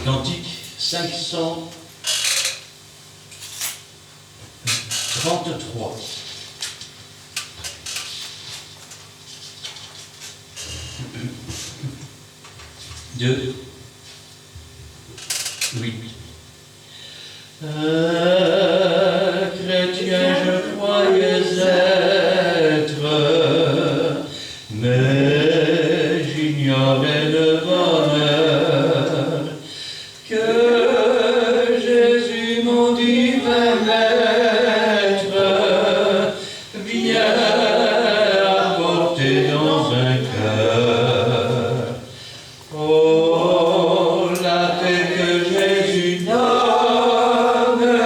Cantique 533. Deux. Oui. Chrétien, je croyais être, mais j'ignorais le bonheur que Jésus, mon divin maître, vient apporter dans un cœur. Oh, la paix que Jésus donne,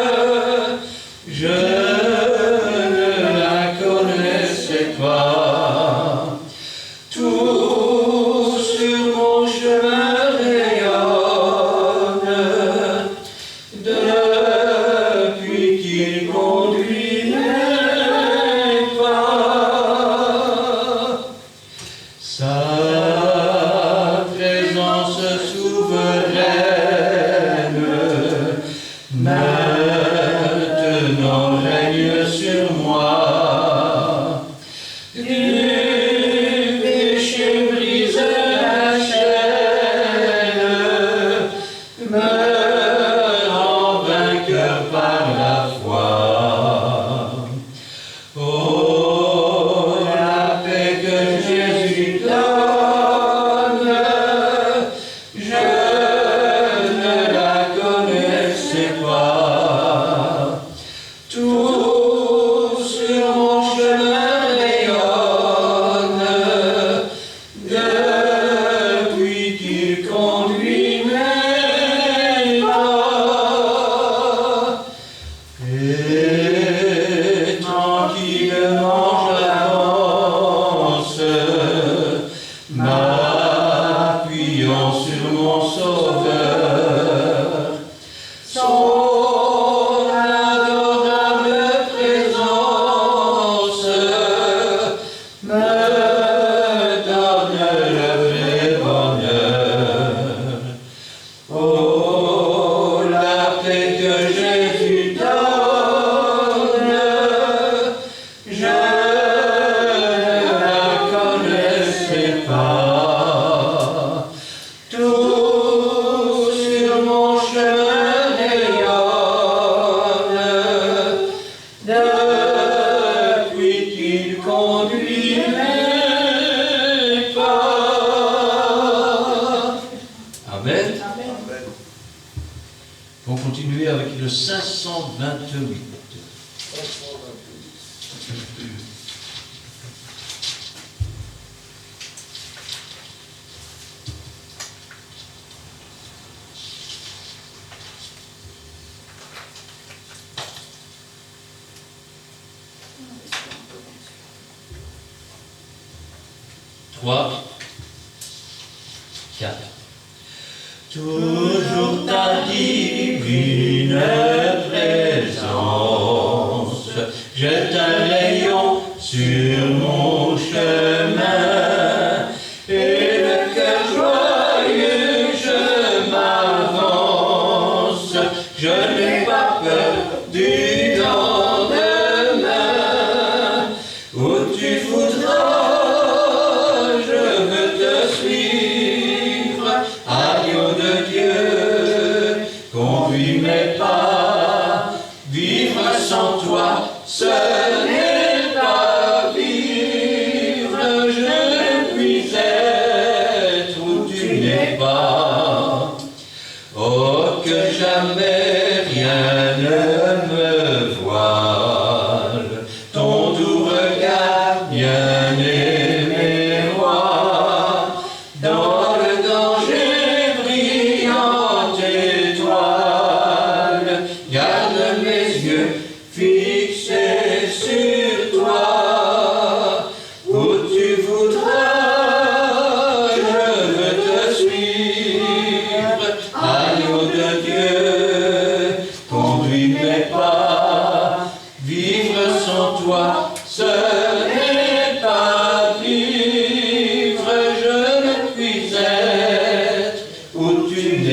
je ne la connaissais pas. Tout sur mon chemin rayonne, depuis qu'il conduit mes pas. Sa présence souveraine maintenant règne sur moi. Du péché brise la chaîne, me rend vainqueur par la foi. Oh, la paix que Jésus donne, je ne la connaissais pas. Tout sur mon chemin rayonne, depuis qu'il conduit mes pas. Et tranquillement j'avance, m'appuyant sur mon Sauveur. Son adorable présence me donne le vrai bonheur. Oh, la paix que Jésus donne, je ne la connaissais pas. Tout sur mon chemin rayonne, depuis qu'il conduit mes pas. Amen. On va continuer avec le 528. 3, 4. Toujours ta divine présence jette un rayon sur mon chemin, et le cœur joyeux je m'avance, je n'ai pas peur du lendemain, où tu voudras je veux te suivre, agneau de Dieu, conduis mes pas, vivre sans toi, ce n'est pas vivre.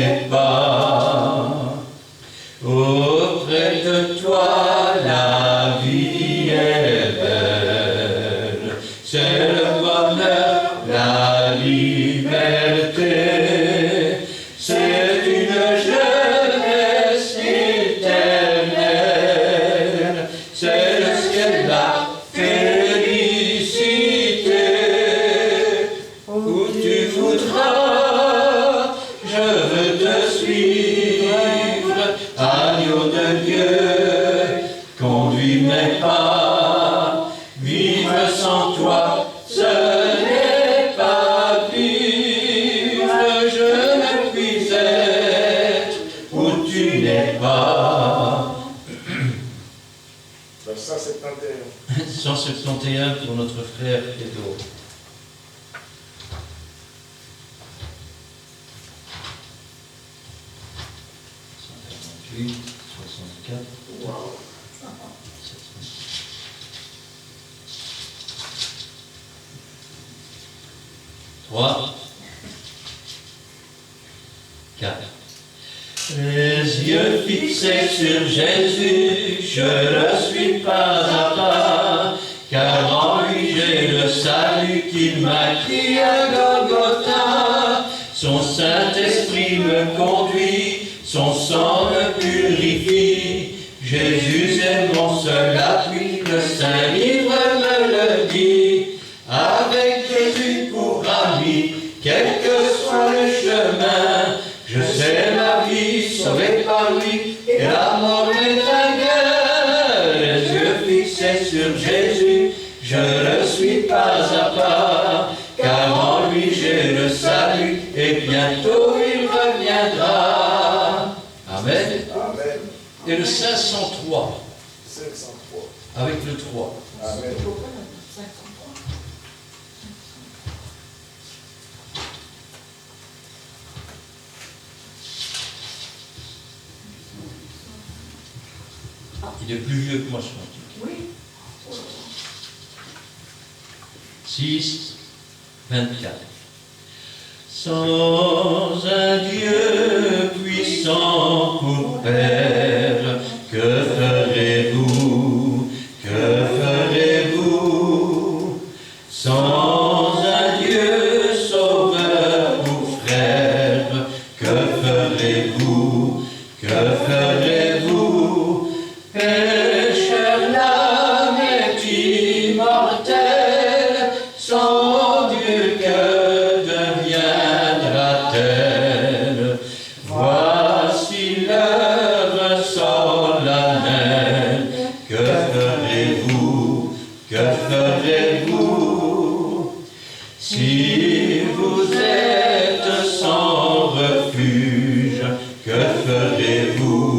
n'es pas. Auprès de toi, la vie est belle. C'est le bonheur, la liberté. C'est une jeunesse éternelle. C'est le ciel, la félicité. Où tu voudras, je veux te suivre. Agneau de Dieu, conduis mes pas. Vivre sans toi, ce n'est pas vivre. Je ne puis être où tu n'es pas. 171. 171 pour notre frère Edo. 64. Wow. 3, 4. Les yeux fixés sur Jésus, je ne suis pas à pas, car en lui j'ai le salut qu'il m'a acquis à Golgotha. Son Saint-Esprit me conduit, son sang me purifie. Jésus est mon seul appui, le Saint-Livre me le dit. Avec Jésus pour ami, quel que soit le chemin, je sais ma vie sauvée par lui, et la mort est un gain. Les yeux fixés sur Jésus, je ne suis pas à part, car en lui j'ai le salut, et bientôt il reviendra. Amen. Amen. Et le 503, 503. avec le 3. Amen. Il est plus vieux que moi, ce matin. Oui. 6, 24. Sans un Dieu puissant pour Père, que ferez-vous? Que ferez-vous? Sans un Dieu sauveur pour frère, que ferez-vous? Que ferez-vous? Pécheur, l'âme est immortelle, sans Dieu que deviendra-t-elle? Voici l'heure solennelle, que ferez-vous? Que ferez-vous? Si vous êtes sans refuge, que ferez-vous?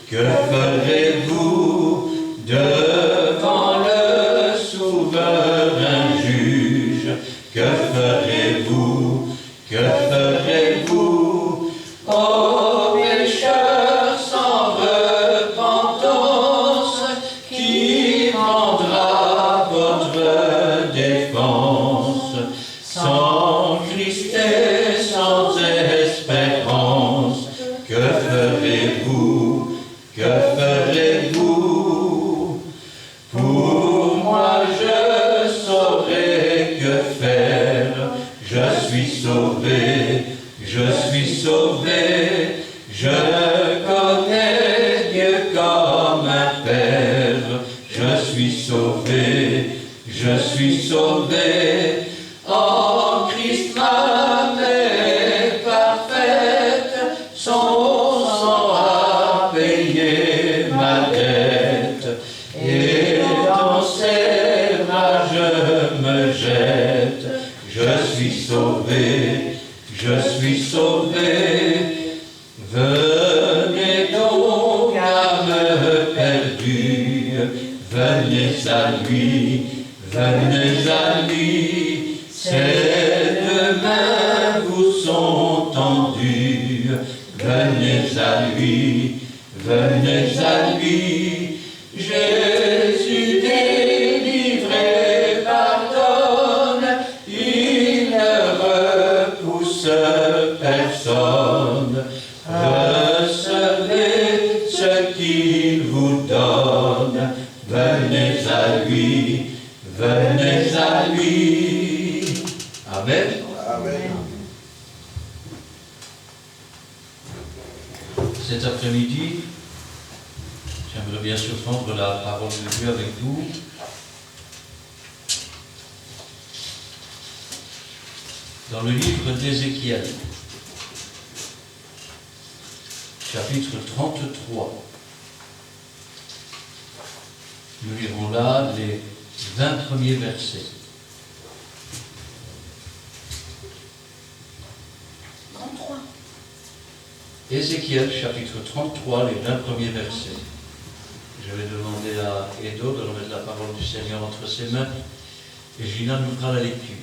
Que ferez-vous devant le souverain juge? Que ferez-vous? Que ferez-vous? Ô pécheurs sans repentance, qui prendra votre défense? Sans Christ et sans espérance, que ferez-vous? Que ferez-vous? Pour moi je saurai que faire. Je suis sauvé, je suis sauvé. Je connais Dieu comme un Père. Je suis sauvé, je suis sauvé. En Christ ma paix parfaite, son sang a payé ma dette, et dans ses bras je me jette. Je suis sauvé, je suis sauvé. Venez donc âme perdue, venez à lui, venez à lui. Ses deux mains vous sont tendues, venez à lui, venez à lui. Jésus délivré pardonne, il ne repousse personne. personne. Recevez ce qu'il vous donne. Venez à lui, venez à lui. Amen. Amen. Cet après-midi, j'aimerais bien sûr prendre la parole de Dieu avec vous. Dans le livre d'Ézéchiel, chapitre 33, nous lirons là les 20 premiers versets. 33. Ézéchiel, chapitre 33, les 20 premiers versets. Je vais demander à Edo de remettre la parole du Seigneur entre ses mains et Gina nous fera la lecture.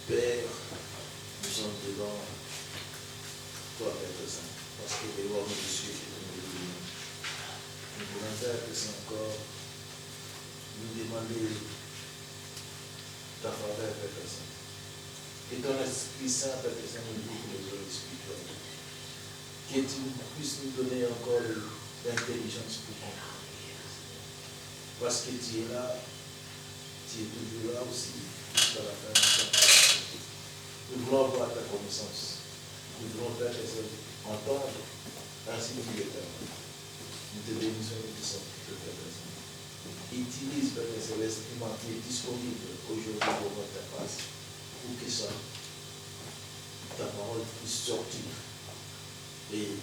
Père, nous sommes devant toi, Père Saint, parce que les lois nous suivent et nous nous. Nous voulons faire que c'est encore nous demander ta faveur, Père Saint. Que ton Esprit Saint, Père Saint, nous ouvre les yeux spirituels. Que tu puisses nous donner encore l'intelligence pour comprendre. Parce que tu es là, tu es toujours là aussi, jusqu'à la fin de ta vie. Nous voulons avoir ta connaissance. Nous voulons faire tes œuvres, entendre, ainsi dit l'Éternel. Nous te bénissons et te sanctifions, Père Saint. Utilise, Père Saint, l'instrument qui est disponible aujourd'hui pour votre face, pour que ça, ta parole puisse sortir. Et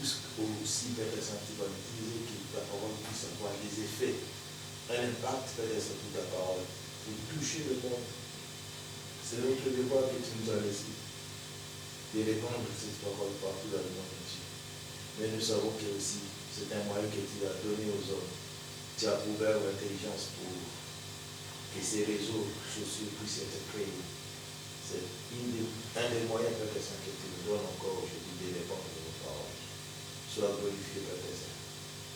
aussi, Père Saint, tu vas utiliser que ta parole puisse avoir des effets, un impact, Père Saint, sur ta parole, pour toucher le monde. C'est notre devoir que tu nous as laissé, de répandre cette parole partout dans le monde entier. Mais nous savons que aussi, c'est un moyen que tu as donné aux hommes. Tu as ouvert l'intelligence pour que ces réseaux sociaux puissent être créés. C'est un des moyens, Père Saint, que tu nous donnes encore aujourd'hui de répandre nos paroles. Sois glorifié, Père Saint.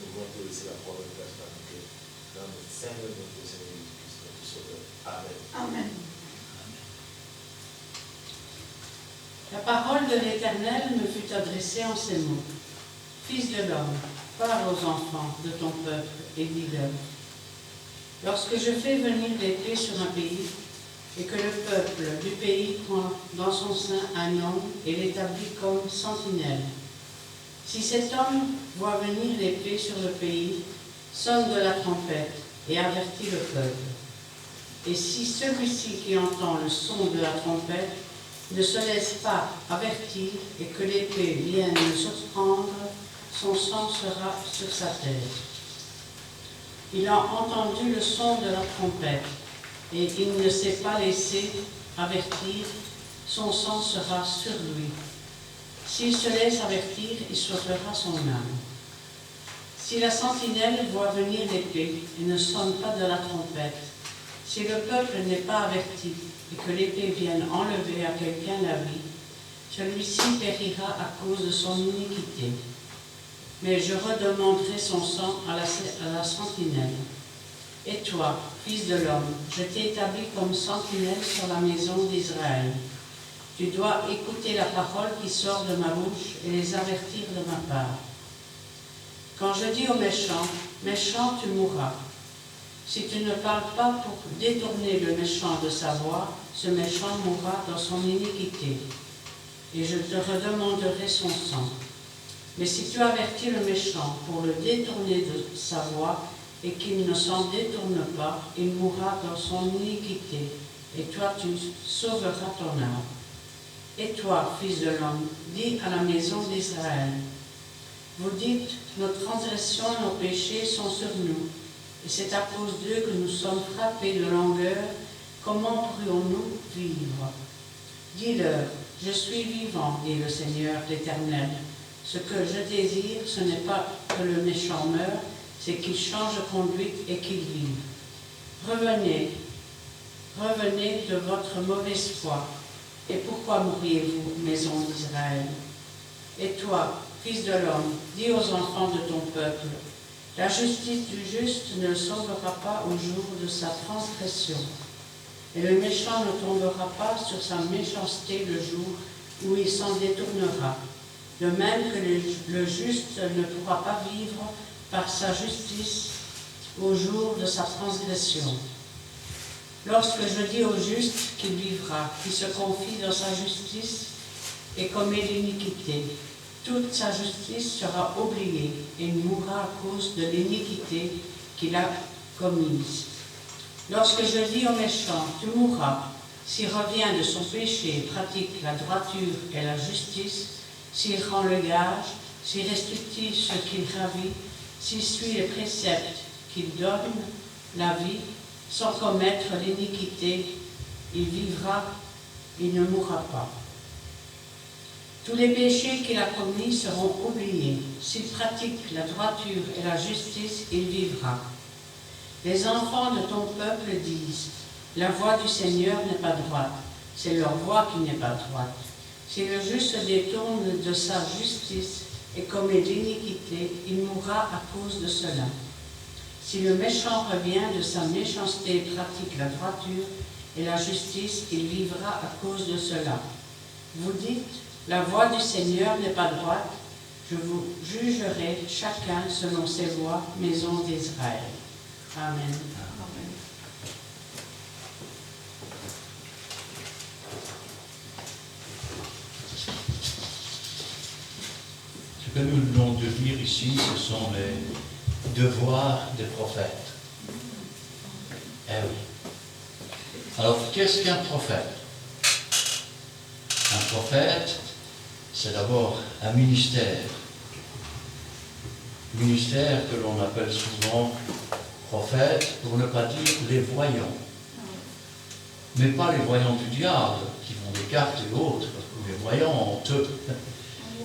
Nous voulons te laisser la parole de place dans nos cœurs. Dans le Seigneur, notre Seigneur Jésus-Christ, notre Sauveur. Amen. Amen. La parole de l'Éternel me fut adressée en ces mots. Fils de l'homme, parle aux enfants de ton peuple et dis-leur. Lorsque je fais venir l'épée sur un pays, et que le peuple du pays prend dans son sein un homme et l'établit comme sentinelle. Si cet homme voit venir l'épée sur le pays, sonne de la trompette et avertit le peuple. Et si celui-ci qui entend le son de la trompette ne se laisse pas avertir et que l'épée vienne le surprendre, son sang sera sur sa tête. Il a entendu le son de la trompette et il ne s'est pas laissé avertir, son sang sera sur lui. S'il se laisse avertir, il sauvera son âme. Si la sentinelle voit venir l'épée et ne sonne pas de la trompette, si le peuple n'est pas averti et que l'épée vienne enlever à quelqu'un la vie, celui-ci périra à cause de son iniquité. Mais je redemanderai son sang à la sentinelle. Et toi, fils de l'homme, je t'ai établi comme sentinelle sur la maison d'Israël. Tu dois écouter la parole qui sort de ma bouche et les avertir de ma part. Quand je dis au méchant, méchant, tu mourras. Si tu ne parles pas pour détourner le méchant de sa voie, ce méchant mourra dans son iniquité, et je te redemanderai son sang. Mais si tu avertis le méchant pour le détourner de sa voie, et qu'il ne s'en détourne pas, il mourra dans son iniquité, et toi tu sauveras ton âme. Et toi, fils de l'homme, dis à la maison d'Israël, vous dites, nos transgressions et nos péchés sont sur nous, et c'est à cause d'eux que nous sommes frappés de langueur. Comment pourrions-nous vivre? Dis-leur, je suis vivant, dit le Seigneur l'Éternel. Ce que je désire, ce n'est pas que le méchant meure, c'est qu'il change de conduite et qu'il vive. Revenez, revenez de votre mauvaise foi. Et pourquoi mourriez-vous, maison d'Israël? Et toi, fils de l'homme, dis aux enfants de ton peuple, la justice du juste ne le sauvera pas au jour de sa transgression. Et le méchant ne tombera pas sur sa méchanceté le jour où il s'en détournera. De même que le juste ne pourra pas vivre par sa justice au jour de sa transgression. Lorsque je dis au juste qu'il vivra, qui se confie dans sa justice et commet l'iniquité, toute sa justice sera oubliée et il mourra à cause de l'iniquité qu'il a commise. Lorsque je dis au méchant, tu mourras, s'il revient de son péché et pratique la droiture et la justice, s'il rend le gage, s'il restitue ce qu'il ravit, s'il suit les préceptes qu'il donne la vie, sans commettre l'iniquité, il vivra, il ne mourra pas. Tous les péchés qu'il a commis seront oubliés. S'il pratique la droiture et la justice, il vivra. Les enfants de ton peuple disent, la voie du Seigneur n'est pas droite, c'est leur voie qui n'est pas droite. Si le juste se détourne de sa justice et commet l'iniquité, il mourra à cause de cela. Si le méchant revient de sa méchanceté et pratique la droiture et la justice, il vivra à cause de cela. Vous dites, la voie du Seigneur n'est pas droite, je vous jugerai chacun selon ses voies, maison d'Israël. Amen. Ce que nous venons de lire ici, ce sont les devoirs des prophètes. Eh oui. Alors, qu'est-ce qu'un prophète? Un prophète, c'est d'abord un ministère. Ministère que l'on appelle souvent prophète, pour ne pas dire les voyants. Mais pas les voyants du diable, qui font des cartes et autres, ou les voyants,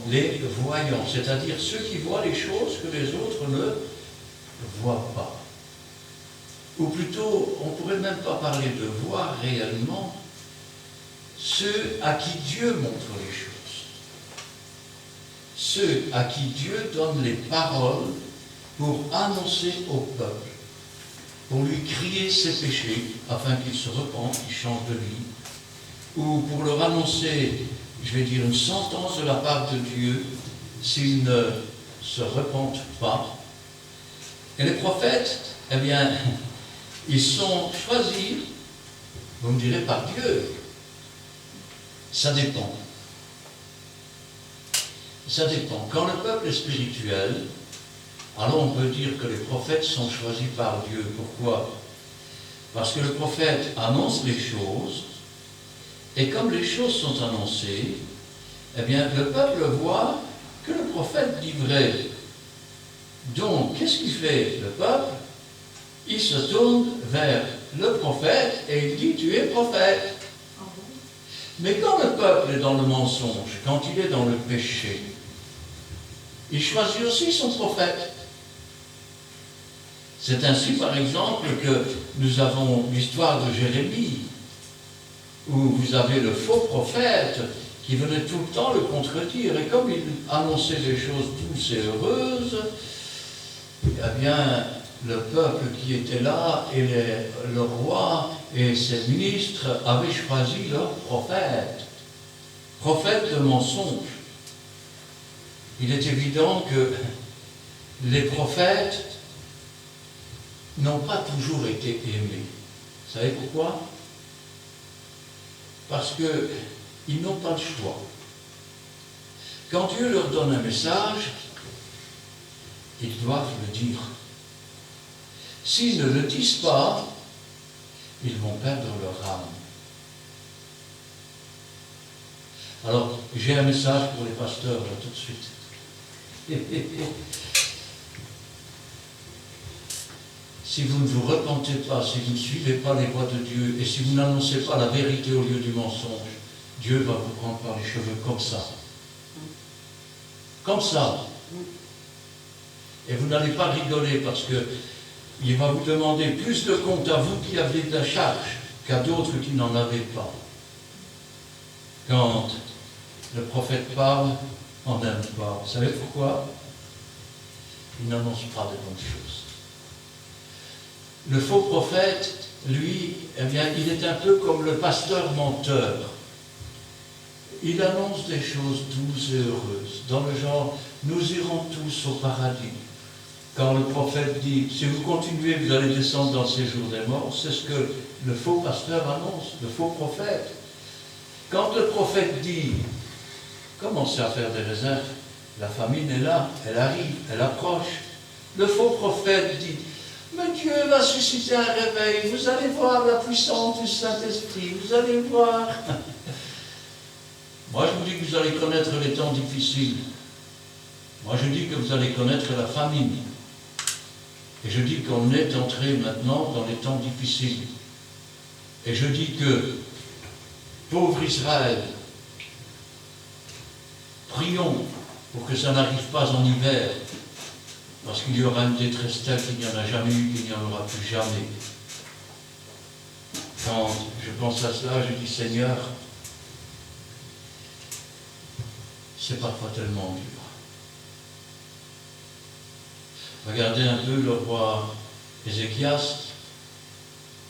les voyants, c'est-à-dire ceux qui voient les choses que les autres ne voient pas. Ou plutôt, on ne pourrait même pas parler de voir réellement, ceux à qui Dieu montre les choses. Ceux à qui Dieu donne les paroles pour annoncer au peuple, pour lui crier ses péchés, afin qu'il se repente, qu'il change de vie, ou pour leur annoncer, je vais dire, une sentence de la part de Dieu, s'ils ne se repentent pas. Et les prophètes, eh bien, ils sont choisis, vous me direz, par Dieu. Ça dépend. Ça dépend. Quand le peuple est spirituel, alors on peut dire que les prophètes sont choisis par Dieu. Pourquoi? Parce que le prophète annonce les choses, et comme les choses sont annoncées, eh bien, le peuple voit que le prophète dit vrai. Donc, qu'est-ce qu'il fait, le peuple? Il se tourne vers le prophète et il dit, tu es prophète. Mais quand le peuple est dans le mensonge, quand il est dans le péché, il choisit aussi son prophète. C'est ainsi, par exemple, que nous avons l'histoire de Jérémie, où vous avez le faux prophète qui venait tout le temps le contredire. Et comme il annonçait des choses douces et heureuses, eh bien, le peuple qui était là, et le roi et ses ministres avaient choisi leur prophète. Prophète de mensonge. Il est évident que les prophètes n'ont pas toujours été aimés. Vous savez pourquoi? Parce qu'ils n'ont pas le choix. Quand Dieu leur donne un message, ils doivent le dire. S'ils ne le disent pas, ils vont perdre leur âme. Alors, j'ai un message pour les pasteurs, là, tout de suite. Si vous ne vous repentez pas, si vous ne suivez pas les voies de Dieu, et si vous n'annoncez pas la vérité au lieu du mensonge, Dieu va vous prendre par les cheveux comme ça. Comme ça. Et vous n'allez pas rigoler parce que il va vous demander plus de compte à vous qui avez de la charge qu'à d'autres qui n'en avaient pas. Quand le prophète parle, on n'aime pas. Vous savez pourquoi? Il n'annonce pas de bonnes choses. Le faux prophète, lui, eh bien, il est un peu comme le pasteur menteur. Il annonce des choses douces et heureuses, dans le genre, nous irons tous au paradis. Quand le prophète dit, si vous continuez, vous allez descendre dans le séjour des morts, c'est ce que le faux pasteur annonce, le faux prophète. Quand le prophète dit, commencez à faire des réserves, la famine est là, elle arrive, elle approche. Le faux prophète dit, mais Dieu va susciter un réveil, vous allez voir la puissance du Saint-Esprit, vous allez voir. Moi je vous dis que vous allez connaître les temps difficiles. Moi je dis que vous allez connaître la famine. Et je dis qu'on est entré maintenant dans les temps difficiles. Et je dis que, pauvre Israël, prions pour que ça n'arrive pas en hiver, parce qu'il y aura une détresse telle qu'il n'y en a jamais eu, qu'il n'y en aura plus jamais. Quand je pense à cela, je dis, Seigneur, c'est parfois tellement dur. Regardez un peu le roi Ézéchias,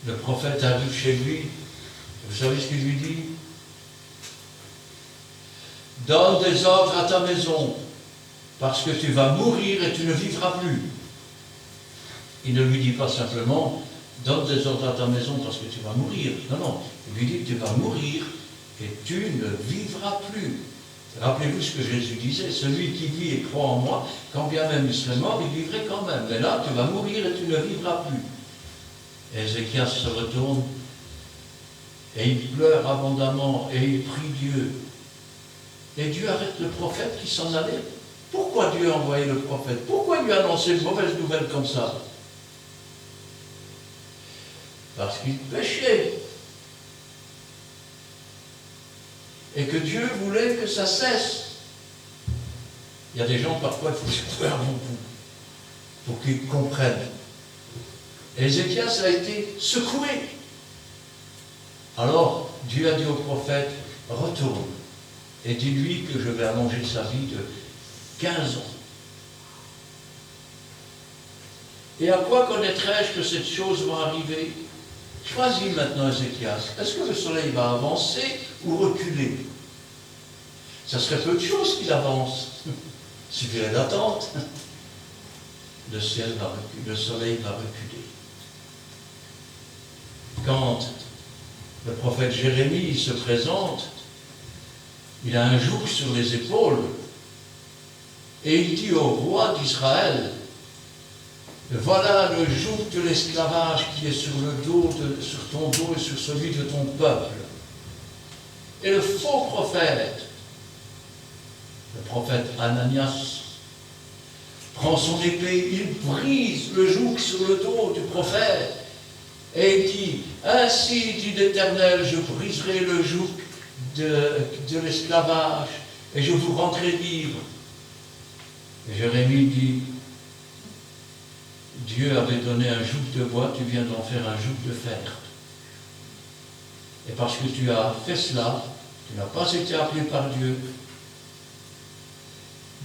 le prophète arrive chez lui, vous savez ce qu'il lui dit? Donne des ordres à ta maison, parce que tu vas mourir et tu ne vivras plus. Il ne lui dit pas simplement, donne des ordres à ta maison parce que tu vas mourir. Non, non, il lui dit, tu vas mourir et tu ne vivras plus. Rappelez-vous ce que Jésus disait, celui qui vit et croit en moi, quand bien même il serait mort, il vivrait quand même. Mais là, tu vas mourir et tu ne vivras plus. Ézéchias se retourne et il pleure abondamment et il prie Dieu. Et Dieu arrête le prophète qui s'en allait. Pourquoi Dieu a envoyé le prophète? Pourquoi lui a annoncé une mauvaise nouvelle comme ça? Parce qu'il péchait. Et que Dieu voulait que ça cesse. Il y a des gens, parfois, il faut secouer un bon coup pour qu'ils comprennent. Ézéchias a été secoué. Alors, Dieu a dit au prophète, retourne et dis-lui que je vais allonger sa vie de 15 ans. Et à quoi connaîtrais-je que cette chose va arriver? Choisis maintenant Ézéchias. Est-ce que le soleil va avancer ou reculer? Ça serait peu de choses qu'il avance. Il suffirait d'attendre. Le ciel va reculer, le soleil va reculer. Quand le prophète Jérémie se présente, il a un joug sur les épaules et il dit au roi d'Israël, voilà le joug de l'esclavage qui est sur le dos, sur ton dos et sur celui de ton peuple. Et le faux prophète, le prophète Ananias, prend son épée, il brise le joug sur le dos du prophète et il dit, ainsi dit l'Éternel, je briserai le joug de l'esclavage et je vous rendrai libre. Et Jérémie dit, Dieu avait donné un joug de bois, tu viens d'en faire un joug de fer. Et parce que tu as fait cela, tu n'as pas été appelé par Dieu,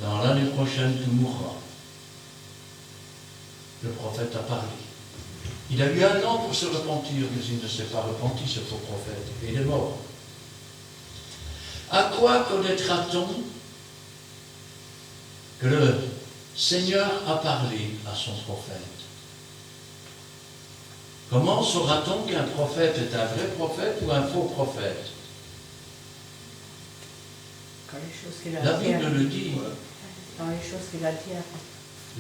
dans l'année prochaine tu mourras. Le prophète a parlé. Il a eu 1 an pour se repentir, mais il ne s'est pas repenti, ce faux prophète, et il est mort. À quoi connaîtra-t-on que le Seigneur a parlé à son prophète? Comment saura-t-on qu'un prophète est un vrai prophète ou un faux prophète? Quand les choses qu'il a La dit. Bible le dit. Dans les choses qu'il a dit.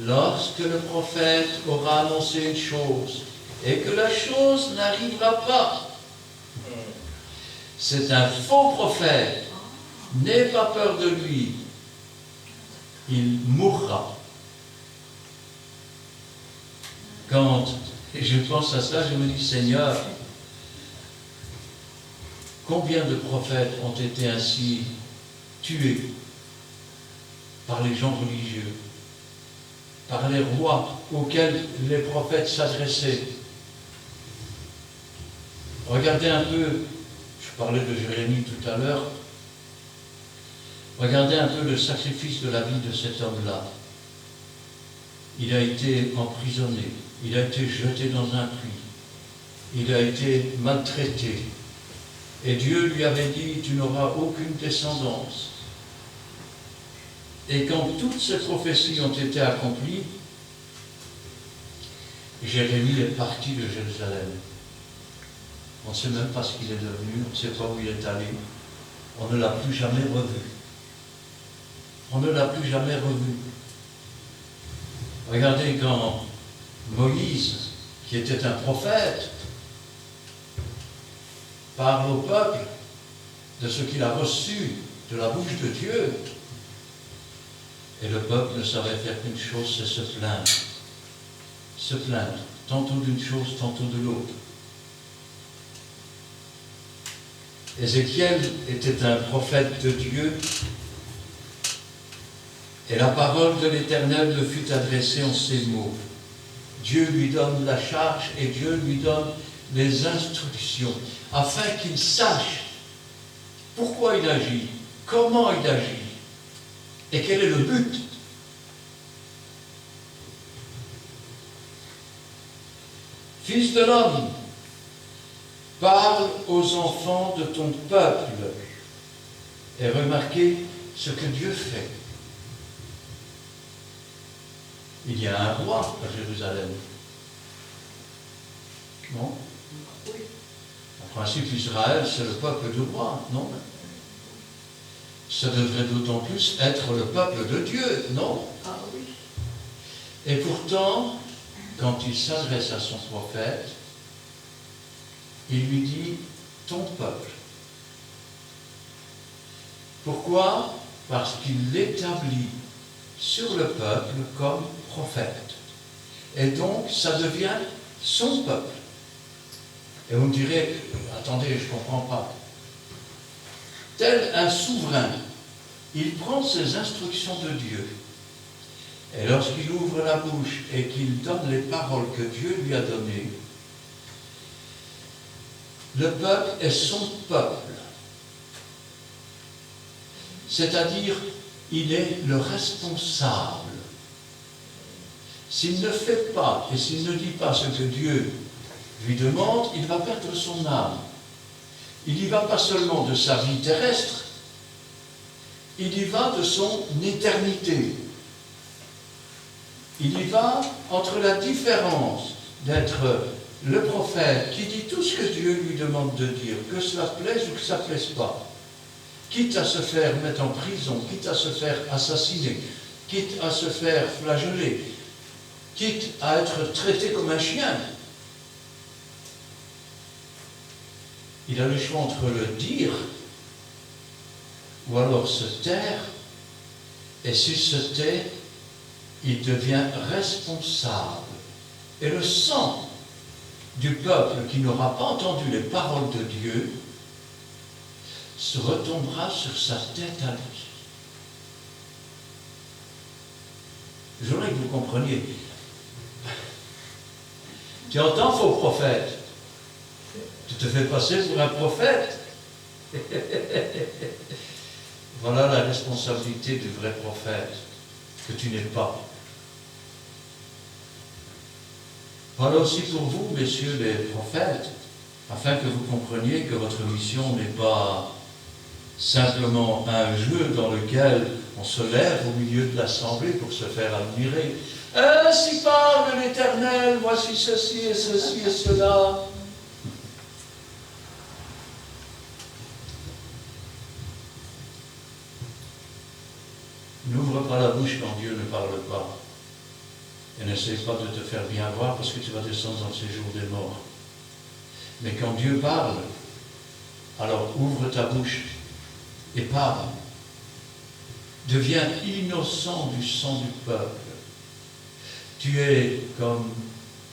Lorsque le prophète aura annoncé une chose et que la chose n'arrivera pas, c'est un faux prophète. N'aie pas peur de lui. Il mourra. Quand je pense à cela, je me dis, Seigneur, combien de prophètes ont été ainsi tués par les gens religieux, par les rois auxquels les prophètes s'adressaient? Regardez un peu, je parlais de Jérémie tout à l'heure, regardez un peu le sacrifice de la vie de cet homme-là. Il a été emprisonné, il a été jeté dans un puits, il a été maltraité. Et Dieu lui avait dit, tu n'auras aucune descendance. Et quand toutes ces prophéties ont été accomplies, Jérémie est parti de Jérusalem. On ne sait même pas ce qu'il est devenu, on ne sait pas où il est allé. On ne l'a plus jamais revu. On ne l'a plus jamais revu. Regardez quand Moïse, qui était un prophète, parle au peuple de ce qu'il a reçu de la bouche de Dieu. Et le peuple ne savait faire qu'une chose, c'est se plaindre. Se plaindre, tantôt d'une chose, tantôt de l'autre. Ézéchiel était un prophète de Dieu, et la parole de l'Éternel me fut adressée en ces mots. Dieu lui donne la charge et Dieu lui donne les instructions, afin qu'il sache pourquoi il agit, comment il agit, et quel est le but. Fils de l'homme, parle aux enfants de ton peuple et remarquez ce que Dieu fait. Il y a un roi à Jérusalem. Non? Oui. En principe, Israël, c'est le peuple du roi, non? Ça devrait d'autant plus être le peuple de Dieu, non? Ah oui. Et pourtant, quand il s'adresse à son prophète, il lui dit « ton peuple ». Pourquoi? Parce qu'il l'établit sur le peuple comme prophète. Et donc, ça devient son peuple. Et vous me direz « attendez, je ne comprends pas ». Tel un souverain, il prend ses instructions de Dieu. Et lorsqu'il ouvre la bouche et qu'il donne les paroles que Dieu lui a données, le peuple est son peuple. C'est-à-dire, il est le responsable. S'il ne fait pas et s'il ne dit pas ce que Dieu lui demande, il va perdre son âme. Il y va pas seulement de sa vie terrestre, il y va de son éternité. Il y va entre la différence d'être le prophète qui dit tout ce que Dieu lui demande de dire, que cela plaise ou que ça ne plaise pas, quitte à se faire mettre en prison, quitte à se faire assassiner, quitte à se faire flageller, quitte à être traité comme un chien. Il a le choix entre le dire ou alors se taire, et s'il se tait, il devient responsable. Et le sang du peuple qui n'aura pas entendu les paroles de Dieu se retombera sur sa tête à lui. Je voudrais que vous compreniez. Tu entends, faux prophète? Tu te fais passer pour un prophète. Voilà la responsabilité du vrai prophète, que tu n'es pas. Voilà aussi pour vous, messieurs les prophètes, afin que vous compreniez que votre mission n'est pas simplement un jeu dans lequel on se lève au milieu de l'assemblée pour se faire admirer. Ainsi parle l'Éternel, voici ceci et ceci et cela. N'ouvre pas la bouche quand Dieu ne parle pas. Et n'essaie pas de te faire bien voir parce que tu vas descendre dans le séjour des morts. Mais quand Dieu parle, alors ouvre ta bouche et parle. Deviens innocent du sang du peuple. Tu es comme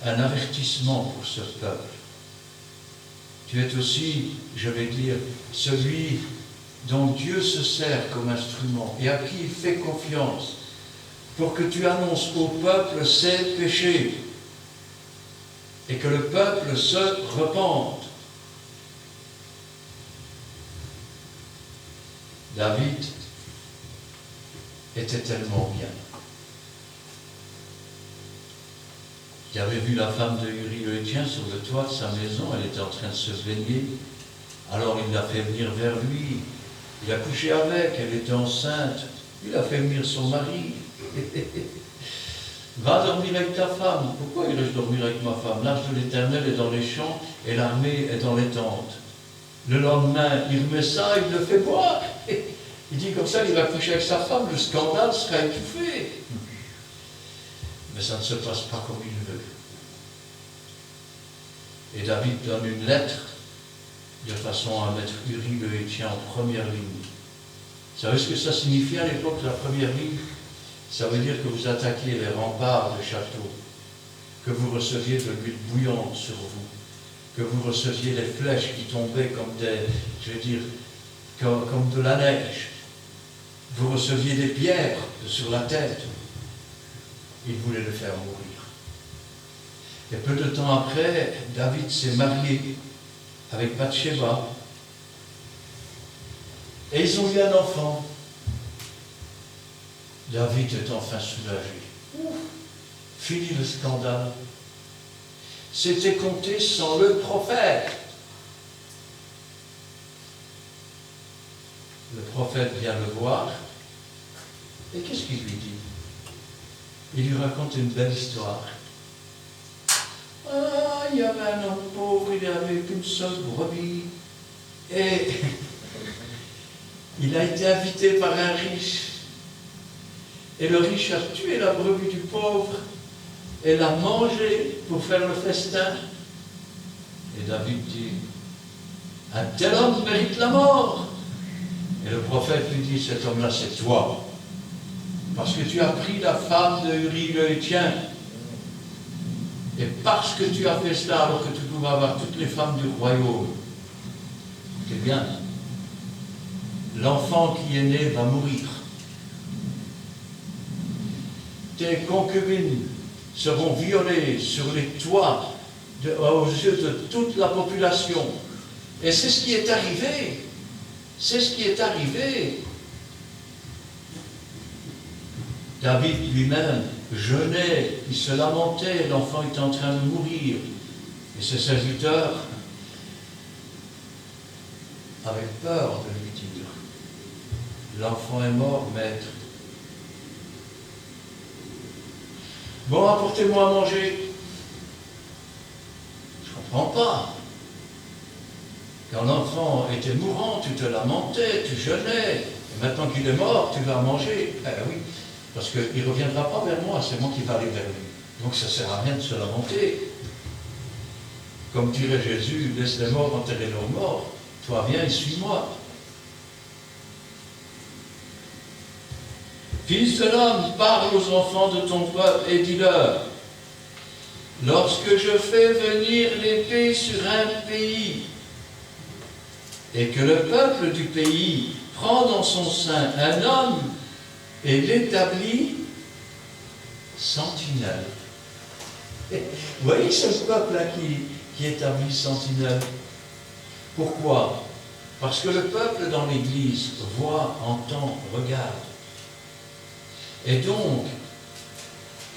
un avertissement pour ce peuple. Tu es aussi, je vais dire, celui dont Dieu se sert comme instrument et à qui il fait confiance pour que tu annonces au peuple ses péchés et que le peuple se repente. David était tellement bien. Il avait vu la femme de Uriah. le Hétien sur le toit de sa maison, elle était en train de se baigner. Alors il l'a fait venir vers lui, il a couché avec, elle était enceinte, il a fait venir son mari. Va dormir avec ta femme. Pourquoi irais-je dormir avec ma femme? L'arche de l'Éternel est dans les champs et l'armée est dans les tentes. Le lendemain, il remet ça, il le fait boire. Il dit comme ça, il va coucher avec sa femme, le scandale sera étouffé. Mais ça ne se passe pas comme il veut. Et David donne une lettre de façon à mettre Uri le Hétien en première ligne. Vous savez ce que ça signifie à l'époque, la première ligne? Ça veut dire que vous attaquiez les remparts de château, que vous receviez de l'huile bouillante sur vous, que vous receviez les flèches qui tombaient comme comme de la neige. Vous receviez des pierres sur la tête. Il voulait le faire mourir. Et peu de temps après, David s'est marié avec Bathsheba. Et ils ont eu un enfant. David est enfin soulagé. Fini le scandale. C'était compté sans le prophète. Le prophète vient le voir. Et qu'est-ce qu'il lui dit? Il lui raconte une belle histoire. Ah, il y avait un homme pauvre, il n'avait qu'une seule brebis. Et il a été invité par un riche. Et le riche a tué la brebis du pauvre et l'a mangée pour faire le festin. Et David dit, un tel homme mérite la mort. Et le prophète lui dit, cet homme-là, c'est toi. Parce que tu as pris la femme de Uri le Hétien. Et parce que tu as fait cela, alors que tu pouvais avoir toutes les femmes du royaume, c'est bien. L'enfant qui est né va mourir. Tes concubines seront violées sur les toits aux yeux de toute la population. Et c'est ce qui est arrivé. C'est ce qui est arrivé. David lui-même jeûnait, il se lamentait, l'enfant était en train de mourir. Et ses serviteurs avaient peur de lui dire, l'enfant est mort, maître. Bon, apportez-moi à manger. Je ne comprends pas. Quand l'enfant était mourant, tu te lamentais, tu jeûnais. Et maintenant qu'il est mort, tu vas manger. Eh oui, parce qu'il ne reviendra pas vers moi, c'est moi qui vais aller vers lui. Donc ça ne sert à rien de se lamenter. Comme dirait Jésus, laisse les morts enterrer leurs morts. Toi, viens et suis-moi. Fils de l'homme, parle aux enfants de ton peuple et dis-leur, lorsque je fais venir l'épée sur un pays, et que le peuple du pays prend dans son sein un homme et l'établit sentinelle. Vous voyez ce peuple-là qui établit sentinelle. Pourquoi? Parce que le peuple dans l'Église voit, entend, regarde. Et donc,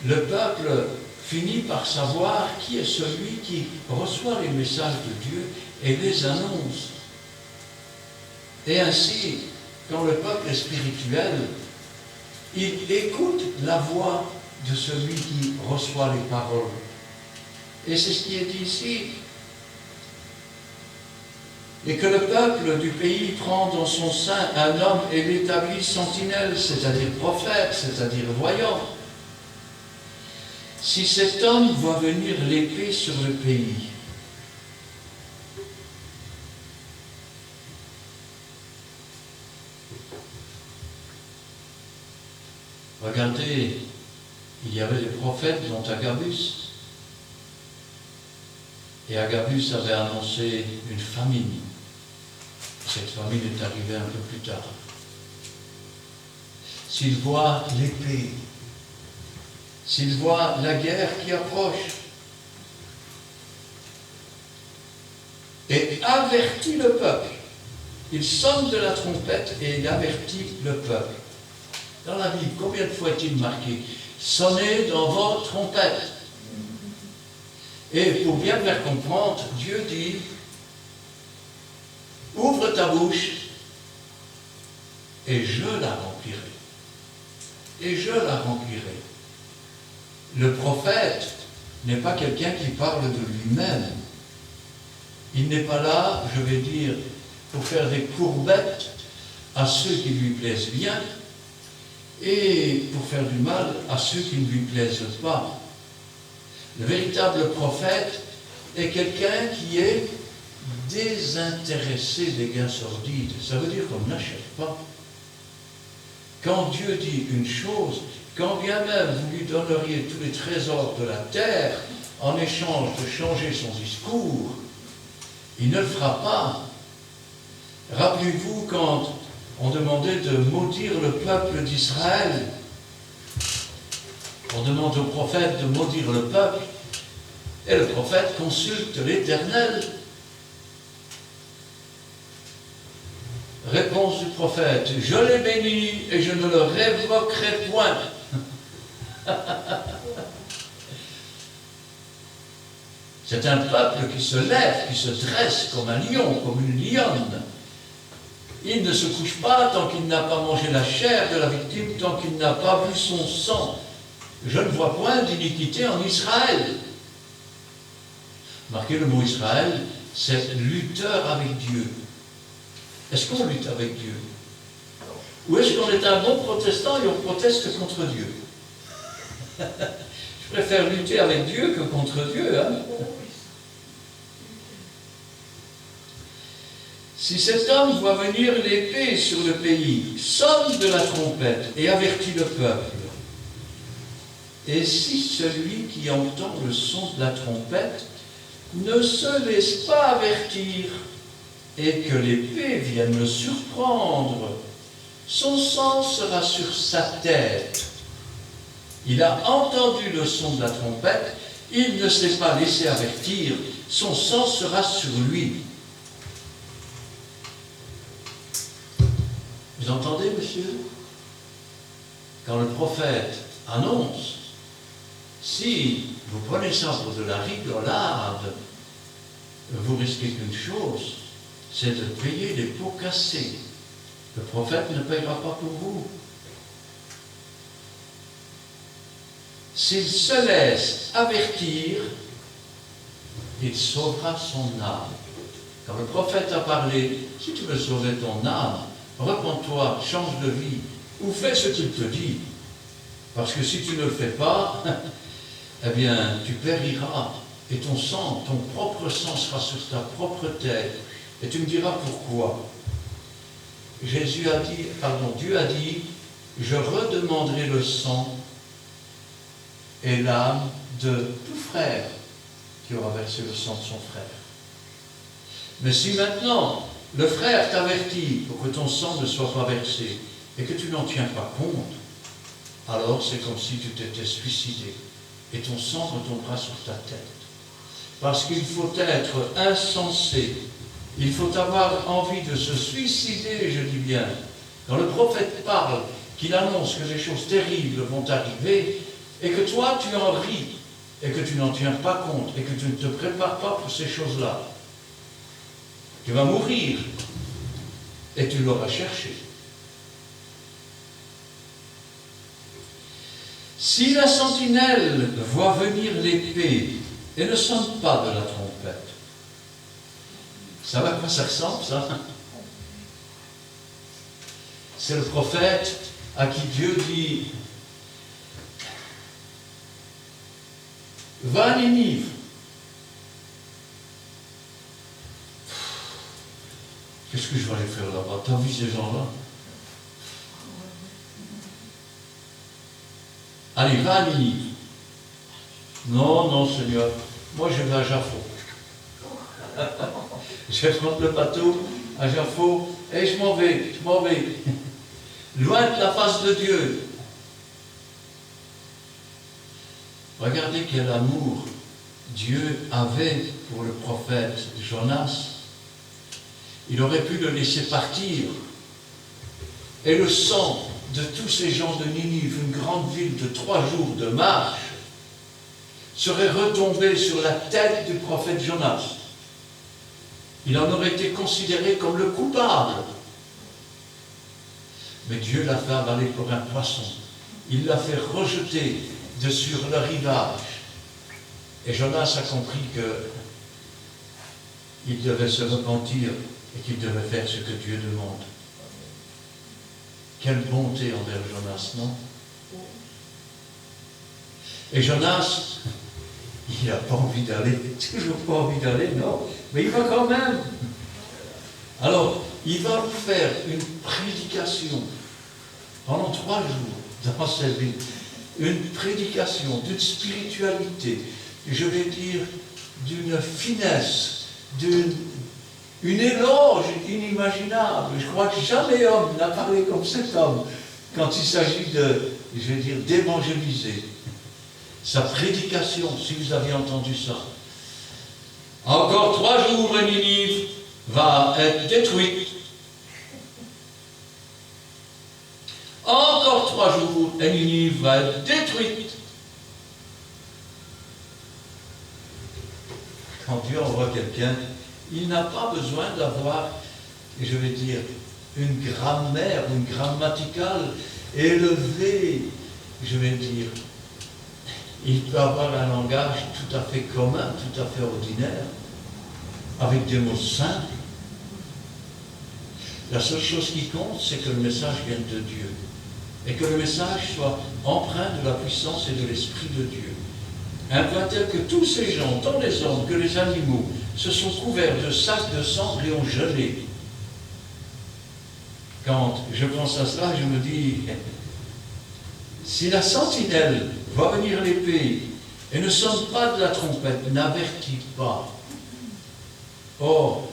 le peuple finit par savoir qui est celui qui reçoit les messages de Dieu et les annonce. Et ainsi, quand le peuple est spirituel, il écoute la voix de celui qui reçoit les paroles. Et c'est ce qui est dit ici. Et que le peuple du pays prend dans son sein un homme et l'établit sentinelle, c'est-à-dire prophète, c'est-à-dire voyant. Si cet homme voit venir l'épée sur le pays, regardez, il y avait des prophètes dont Agabus. Et Agabus avait annoncé une famine. Cette famine est arrivée un peu plus tard. S'il voit l'épée, s'il voit la guerre qui approche, et avertit le peuple, il sonne de la trompette et il avertit le peuple. Dans la Bible, combien de fois est-il marqué? Sonnez dans vos trompettes. Et pour bien faire comprendre, Dieu dit, ouvre ta bouche et je la remplirai. Et je la remplirai. Le prophète n'est pas quelqu'un qui parle de lui-même. Il n'est pas là, je vais dire, pour faire des courbettes à ceux qui lui plaisent bien et pour faire du mal à ceux qui ne lui plaisent pas. Le véritable prophète est quelqu'un qui est désintéressé des gains sordides. Ça veut dire qu'on n'achète pas. Quand Dieu dit une chose, quand bien même vous lui donneriez tous les trésors de la terre en échange de changer son discours, il ne le fera pas. Rappelez-vous quand on demandait de maudire le peuple d'Israël, on demande au prophète de maudire le peuple, et le prophète consulte l'Éternel. Réponse du prophète, je l'ai béni et je ne le révoquerai point. C'est un peuple qui se lève, qui se dresse comme un lion, comme une lionne. Il ne se couche pas tant qu'il n'a pas mangé la chair de la victime, tant qu'il n'a pas vu son sang. Je ne vois point d'iniquité en Israël. Marquez le mot Israël, c'est lutteur avec Dieu. Est-ce qu'on lutte avec Dieu? Ou est-ce qu'on est un bon protestant et on proteste contre Dieu? Je préfère lutter avec Dieu que contre Dieu. Hein? Si cet homme voit venir l'épée sur le pays, sonne de la trompette et avertit le peuple. Et si celui qui entend le son de la trompette ne se laisse pas avertir et que l'épée vienne le surprendre, son sang sera sur sa tête. Il a entendu le son de la trompette, il ne s'est pas laissé avertir, son sang sera sur lui. Vous entendez, monsieur? Quand le prophète annonce, si vous prenez ça pour de la rigolade, vous risquez qu'une chose, c'est de payer les pots cassés. Le prophète ne payera pas pour vous. S'il se laisse avertir, il sauvera son âme. Quand le prophète a parlé, si tu veux sauver ton âme, repens-toi, change de vie, ou fais ce qu'il te dit. Parce que si tu ne le fais pas, eh bien, tu périras. Et ton sang, ton propre sang sera sur ta propre tête. Et tu me diras pourquoi. Dieu a dit, je redemanderai le sang et l'âme de tout frère qui aura versé le sang de son frère. Mais si maintenant, le frère t'avertit pour que ton sang ne soit pas versé et que tu n'en tiens pas compte, alors c'est comme si tu t'étais suicidé et ton sang retombera sur ta tête. Parce qu'il faut être insensé, il faut avoir envie de se suicider, je dis bien. Quand le prophète parle, qu'il annonce que des choses terribles vont arriver, et que toi tu en ris, et que tu n'en tiens pas compte, et que tu ne te prépares pas pour ces choses-là, tu vas mourir, et tu l'auras cherché. Si la sentinelle voit venir l'épée et ne sonne pas de la trompette, ça va à quoi ça ressemble, ça? C'est le prophète à qui Dieu dit « Va à Ninive ». Qu'est-ce que je vais aller faire là-bas? T'as vu ces gens-là? Allez, va à Ninive. Non, non, Seigneur, moi je vais à Jaffo. Je vais prendre le bateau à Jaffo et je m'en vais. Loin de la face de Dieu. Regardez quel amour Dieu avait pour le prophète Jonas. Il aurait pu le laisser partir. Et le sang de tous ces gens de Ninive, une grande ville de 3 jours de marche, serait retombé sur la tête du prophète Jonas. Il en aurait été considéré comme le coupable. Mais Dieu l'a fait avaler pour un poisson. Il l'a fait rejeter de sur le rivage. Et Jonas a compris qu'il devait se repentir et qu'il devait faire ce que Dieu demande. Quelle bonté envers Jonas, non? Et Jonas, il n'a pas envie d'aller, toujours pas envie d'aller, non, mais il va quand même. Alors, il va faire une prédication pendant 3 jours dans sa vie, une prédication d'une spiritualité, je vais dire d'une finesse, une éloge inimaginable. Je crois que jamais homme n'a parlé comme cet homme quand il s'agit de, je vais dire, d'évangéliser. Sa prédication, si vous aviez entendu ça. Encore 3 jours et Ninive va être détruite. Encore 3 jours et Ninive va être détruite. Quand Dieu envoie quelqu'un, il n'a pas besoin d'avoir, je vais dire, une grammaire, une grammaticale élevée, je vais dire. Il peut avoir un langage tout à fait commun, tout à fait ordinaire, avec des mots simples. La seule chose qui compte, c'est que le message vienne de Dieu. Et que le message soit empreint de la puissance et de l'Esprit de Dieu. Un point tel que tous ces gens, tant les hommes que les animaux, se sont couverts de sacs de cendre et ont gelé. Quand je pense à cela, je me dis, si la sentinelle voit venir l'épée et ne sonne pas de la trompette, n'avertit pas. Oh,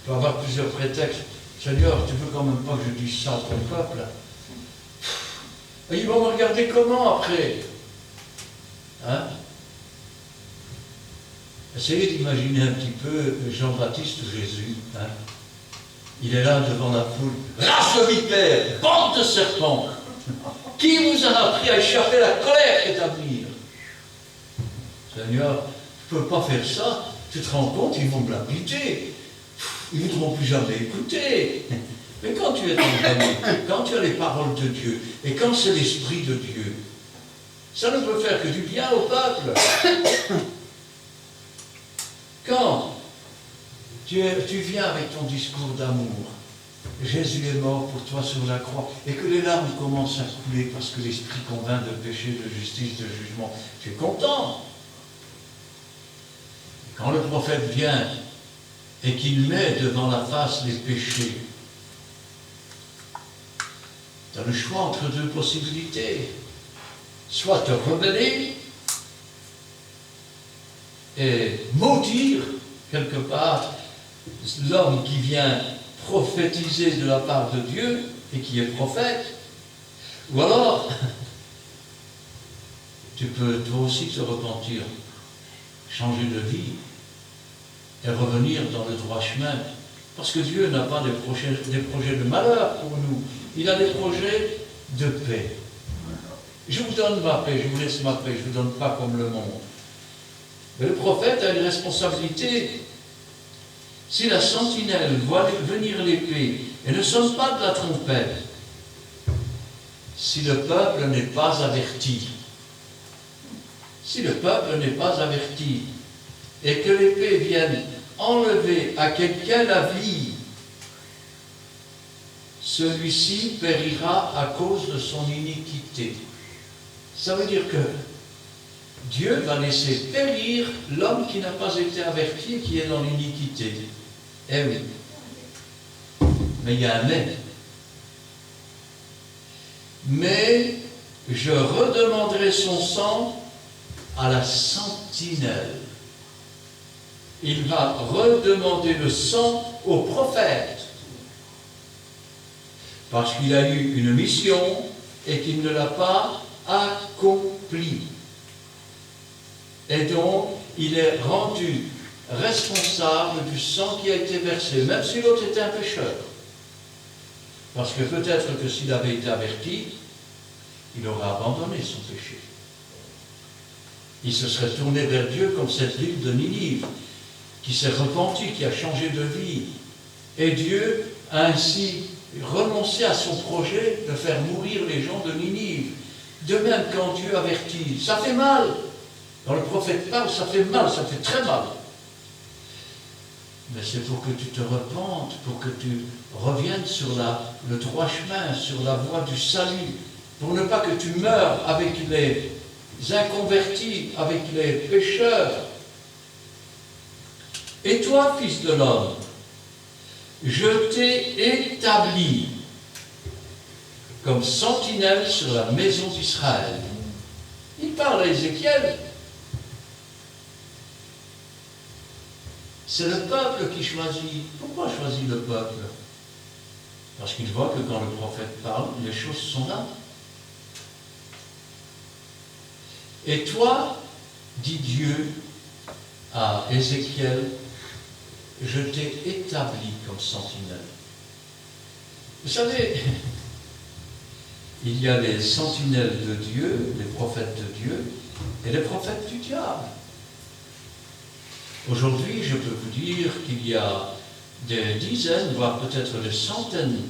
il peut y avoir plusieurs prétextes. Seigneur, tu veux quand même pas que je dise ça à ton peuple? Et ils vont me regarder comment après? Hein? Essayez d'imaginer un petit peu Jean-Baptiste ou Jésus. Hein? Il est là devant la foule. Race de vipère, bande de serpents, qui vous a appris à échapper la colère qui est à venir? Seigneur, je ne peux pas faire ça. Tu te rends compte, ils vont me l'appliquer. Ils ne voudront plus jamais écouter. Mais quand tu es entraîné, quand tu as les paroles de Dieu, et quand c'est l'Esprit de Dieu, ça ne peut faire que du bien au peuple. Quand tu viens avec ton discours d'amour, Jésus est mort pour toi sur la croix, et que les larmes commencent à couler parce que l'Esprit convainc de péché, de justice, de jugement, tu es content. Quand le prophète vient et qu'il met devant la face les péchés, tu as le choix entre 2 possibilités. Soit te rebeller et maudire quelque part l'homme qui vient prophétiser de la part de Dieu et qui est prophète, ou alors tu peux toi aussi te repentir, changer de vie et revenir dans le droit chemin, parce que Dieu n'a pas des projets de malheur pour nous, il a des projets de paix. Je vous donne ma paix, je vous laisse ma paix, je ne vous donne pas comme le monde. Mais le prophète a une responsabilité. Si la sentinelle voit venir l'épée et ne sonne pas de la trompette, si le peuple n'est pas averti, et que l'épée vienne enlever à quelqu'un la vie, celui-ci périra à cause de son iniquité. Ça veut dire que Dieu va laisser périr l'homme qui n'a pas été averti et qui est dans l'iniquité. Eh oui. Mais il y a un mais. Mais je redemanderai son sang à la sentinelle. Il va redemander le sang au prophète. Parce qu'il a eu une mission et qu'il ne l'a pas accomplie. Et donc, il est rendu responsable du sang qui a été versé, même si l'autre était un pécheur. Parce que peut-être que s'il avait été averti, il aurait abandonné son péché. il se serait tourné vers Dieu comme cette ville de Ninive, qui s'est repentie, qui a changé de vie. Et Dieu a ainsi renoncé à son projet de faire mourir les gens de Ninive. De même, quand Dieu avertit, ça fait mal. Quand le prophète parle, ça fait mal, ça fait très mal. Mais c'est pour que tu te repentes, pour que tu reviennes sur le droit chemin, sur la voie du salut, pour ne pas que tu meurs avec les inconvertis, avec les pécheurs. Et toi, fils de l'homme, je t'ai établi comme sentinelle sur la maison d'Israël. Il parle à Ézéchiel. C'est le peuple qui choisit. Pourquoi choisit le peuple? Parce qu'il voit que quand le prophète parle, les choses sont là. Et toi, dit Dieu à Ézéchiel, je t'ai établi comme sentinelle. Vous savez, il y a les sentinelles de Dieu, les prophètes de Dieu, et les prophètes du diable. Aujourd'hui, je peux vous dire qu'il y a des dizaines, voire peut-être des centaines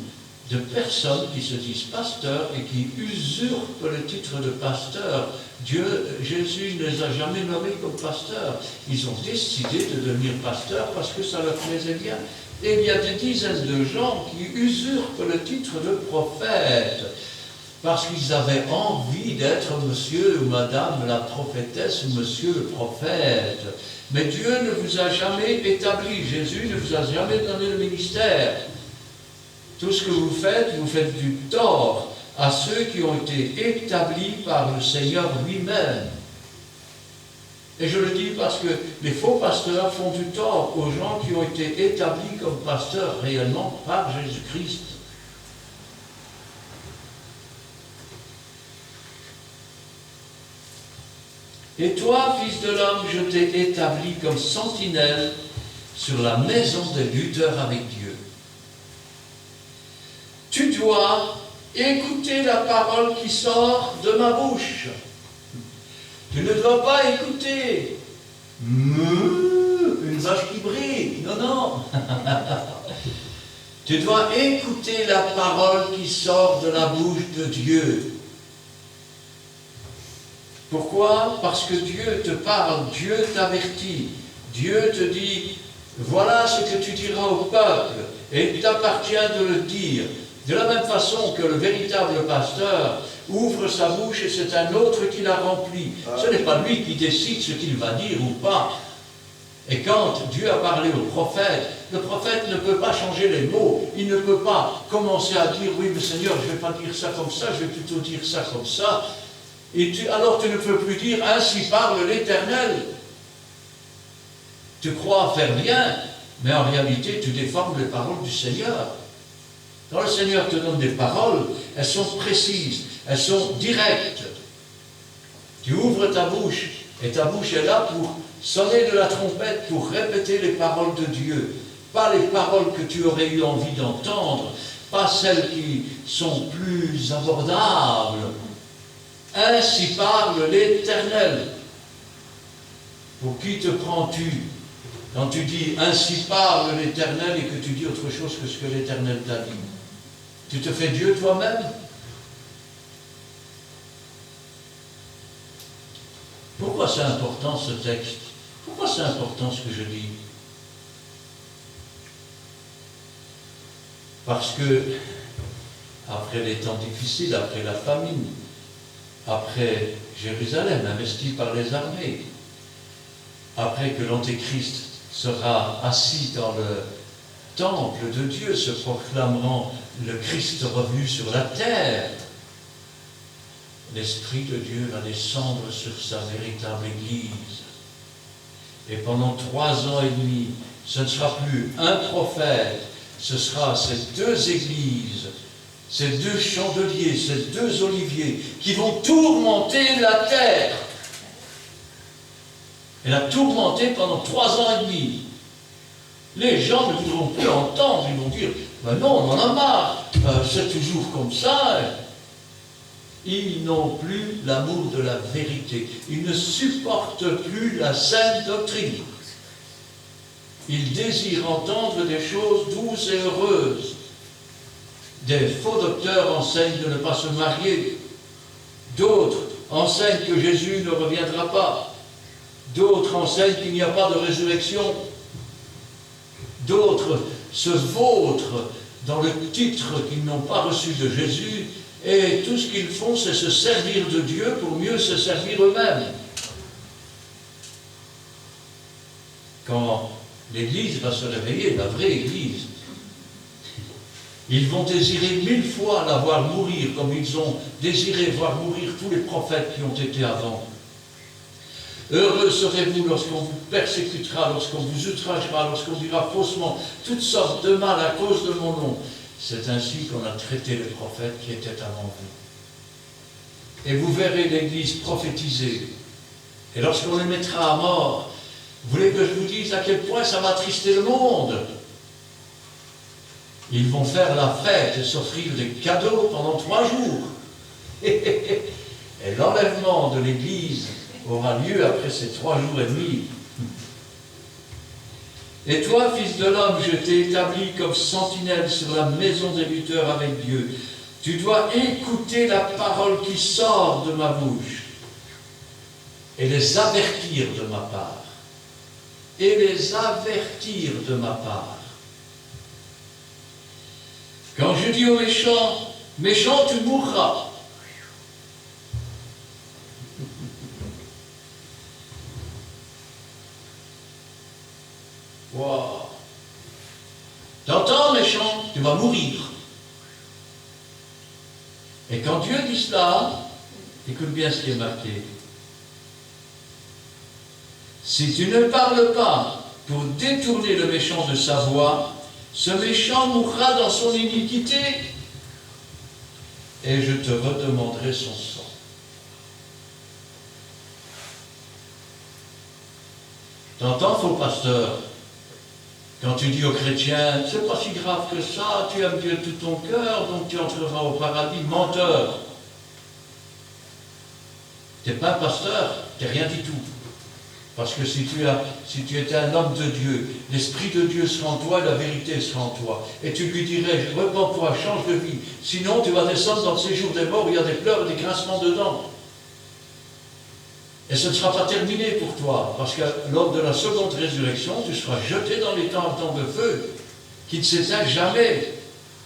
de personnes qui se disent pasteurs et qui usurpent le titre de pasteur. Jésus ne les a jamais nommés comme pasteurs. Ils ont décidé de devenir pasteurs parce que ça leur plaisait bien. Et il y a des dizaines de gens qui usurpent le titre de prophète parce qu'ils avaient envie d'être monsieur ou madame la prophétesse ou monsieur le prophète. Mais Dieu ne vous a jamais établi, Jésus ne vous a jamais donné le ministère. Tout ce que vous faites du tort à ceux qui ont été établis par le Seigneur lui-même. Et je le dis parce que les faux pasteurs font du tort aux gens qui ont été établis comme pasteurs réellement par Jésus-Christ. Et toi, fils de l'homme, je t'ai établi comme sentinelle sur la maison des lutteurs avec Dieu. Tu dois écouter la parole qui sort de ma bouche. Tu ne dois pas écouter une vache qui brille. Non, non. Tu dois écouter la parole qui sort de la bouche de Dieu. Pourquoi? Parce que Dieu te parle, Dieu t'avertit, Dieu te dit, voilà ce que tu diras au peuple, et il t'appartient de le dire. De la même façon que le véritable pasteur ouvre sa bouche et c'est un autre qui la remplit. Ce n'est pas lui qui décide ce qu'il va dire ou pas. Et quand Dieu a parlé au prophète, le prophète ne peut pas changer les mots. Il ne peut pas commencer à dire, oui mais Seigneur, je ne vais pas dire ça comme ça, je vais plutôt dire ça comme ça. Et alors tu ne peux plus dire, ainsi parle l'Éternel. Tu crois faire bien, mais en réalité tu déformes les paroles du Seigneur. Quand le Seigneur te donne des paroles, elles sont précises, elles sont directes. Tu ouvres ta bouche, et ta bouche est là pour sonner de la trompette, pour répéter les paroles de Dieu. Pas les paroles que tu aurais eu envie d'entendre, pas celles qui sont plus abordables. Ainsi parle l'Éternel. Pour qui te prends-tu quand tu dis « Ainsi parle l'Éternel » et que tu dis autre chose que ce que l'Éternel t'a dit? Tu te fais Dieu toi-même? Pourquoi c'est important ce texte? Pourquoi c'est important ce que je dis? Parce que, après les temps difficiles, après la famine, après Jérusalem investie par les armées, après que l'Antéchrist sera assis dans le temple de Dieu, se proclamant le Christ revenu sur la terre, l'Esprit de Dieu va descendre sur sa véritable Église. Et pendant 3 ans et demi, ce ne sera plus un prophète, ce sera ces 2 églises, ces 2 chandeliers, ces 2 oliviers qui vont tourmenter la terre. Elle a tourmenté pendant 3 ans et demi. Les gens ne voudront plus entendre, ils vont dire, ben non, on en a marre, c'est toujours comme ça. Ils n'ont plus l'amour de la vérité. Ils ne supportent plus la sainte doctrine. Ils désirent entendre des choses douces et heureuses. Des faux docteurs enseignent de ne pas se marier. D'autres enseignent que Jésus ne reviendra pas. D'autres enseignent qu'il n'y a pas de résurrection. D'autres se vautrent dans le titre qu'ils n'ont pas reçu de Jésus, et tout ce qu'ils font, c'est se servir de Dieu pour mieux se servir eux-mêmes. Quand l'Église va se réveiller, la vraie Église, ils vont désirer 1000 fois la voir mourir, comme ils ont désiré voir mourir tous les prophètes qui ont été avant. Heureux serez-vous lorsqu'on vous persécutera, lorsqu'on vous outragera, lorsqu'on dira faussement toutes sortes de mal à cause de mon nom. C'est ainsi qu'on a traité les prophètes qui étaient avant vous. Et vous verrez l'Église prophétiser. Et lorsqu'on les mettra à mort, vous voulez que je vous dise à quel point ça va attrister le monde? Ils vont faire la fête et s'offrir des cadeaux pendant 3 jours. Et l'enlèvement de l'Église aura lieu après ces 3 jours et demi. Et toi, fils de l'homme, je t'ai établi comme sentinelle sur la maison des lutteurs avec Dieu. Tu dois écouter la parole qui sort de ma bouche et les avertir de ma part. Et les avertir de ma part. Quand je dis aux méchants, méchant, tu mourras. Wow. T'entends, méchant, tu vas mourir. Et quand Dieu dit cela, écoute bien ce qui est marqué. Si tu ne parles pas pour détourner le méchant de sa voie, ce méchant mourra dans son iniquité et je te redemanderai son sang. T'entends, faux pasteur? Quand tu dis aux chrétiens, c'est pas si grave que ça, tu aimes Dieu de tout ton cœur, donc tu entreras au paradis, menteur. Tu n'es pas un pasteur, tu n'es rien du tout. Parce que si tu étais un homme de Dieu, l'Esprit de Dieu sera en toi et la vérité sera en toi. Et tu lui dirais, repens-toi, change de vie. Sinon, tu vas descendre dans le séjour des morts où il y a des pleurs et des grincements de dents. Et ce ne sera pas terminé pour toi, parce que lors de la seconde résurrection, tu seras jeté dans les temps de feu, qui ne s'éteint jamais,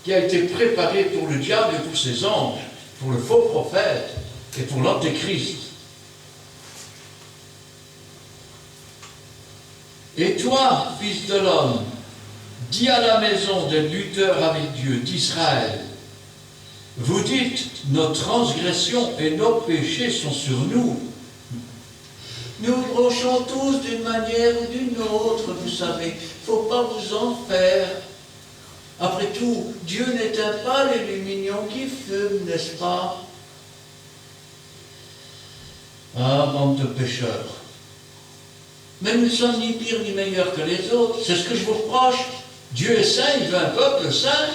qui a été préparé pour le diable et pour ses anges, pour le faux prophète et pour l'antéchrist. Et toi, fils de l'homme, dis à la maison des lutteurs avec Dieu d'Israël, vous dites, nos transgressions et nos péchés sont sur nous. Nous bronchons tous d'une manière ou d'une autre, vous savez. Il ne faut pas vous en faire. Après tout, Dieu n'éteint pas les luminions qui fument, n'est-ce pas? Ah, bande de pécheurs. Mais nous ne sommes ni pires ni meilleurs que les autres. C'est ce que je vous reproche. Dieu est saint, il veut un peuple saint.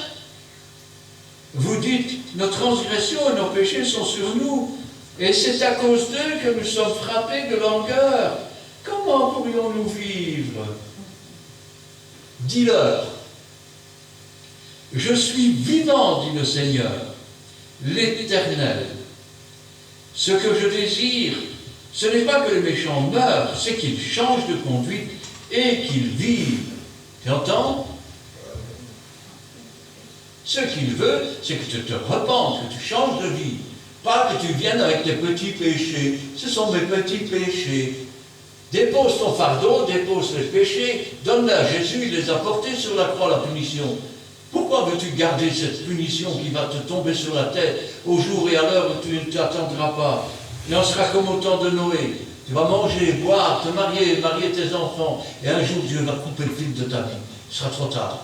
Vous dites, nos transgressions et nos péchés sont sur nous. Et c'est à cause d'eux que nous sommes frappés de langueur. Comment pourrions-nous vivre? Dis-leur, je suis vivant, dit le Seigneur, l'Éternel. Ce que je désire, ce n'est pas que les méchants meurent, c'est qu'ils changent de conduite et qu'ils vivent. Tu entends? Ce qu'il veut, c'est que tu te repentes, que tu changes de vie. Pas que tu viennes avec tes petits péchés. Ce sont mes petits péchés. Dépose ton fardeau, dépose les péchés, donne-les à Jésus, il les a portés sur la croix, la punition. Pourquoi veux-tu garder cette punition qui va te tomber sur la tête au jour et à l'heure où tu ne t'attendras pas? Et on sera comme au temps de Noé. Tu vas manger, boire, te marier, marier tes enfants. Et un jour, Dieu va couper le fil de ta vie. Ce sera trop tard.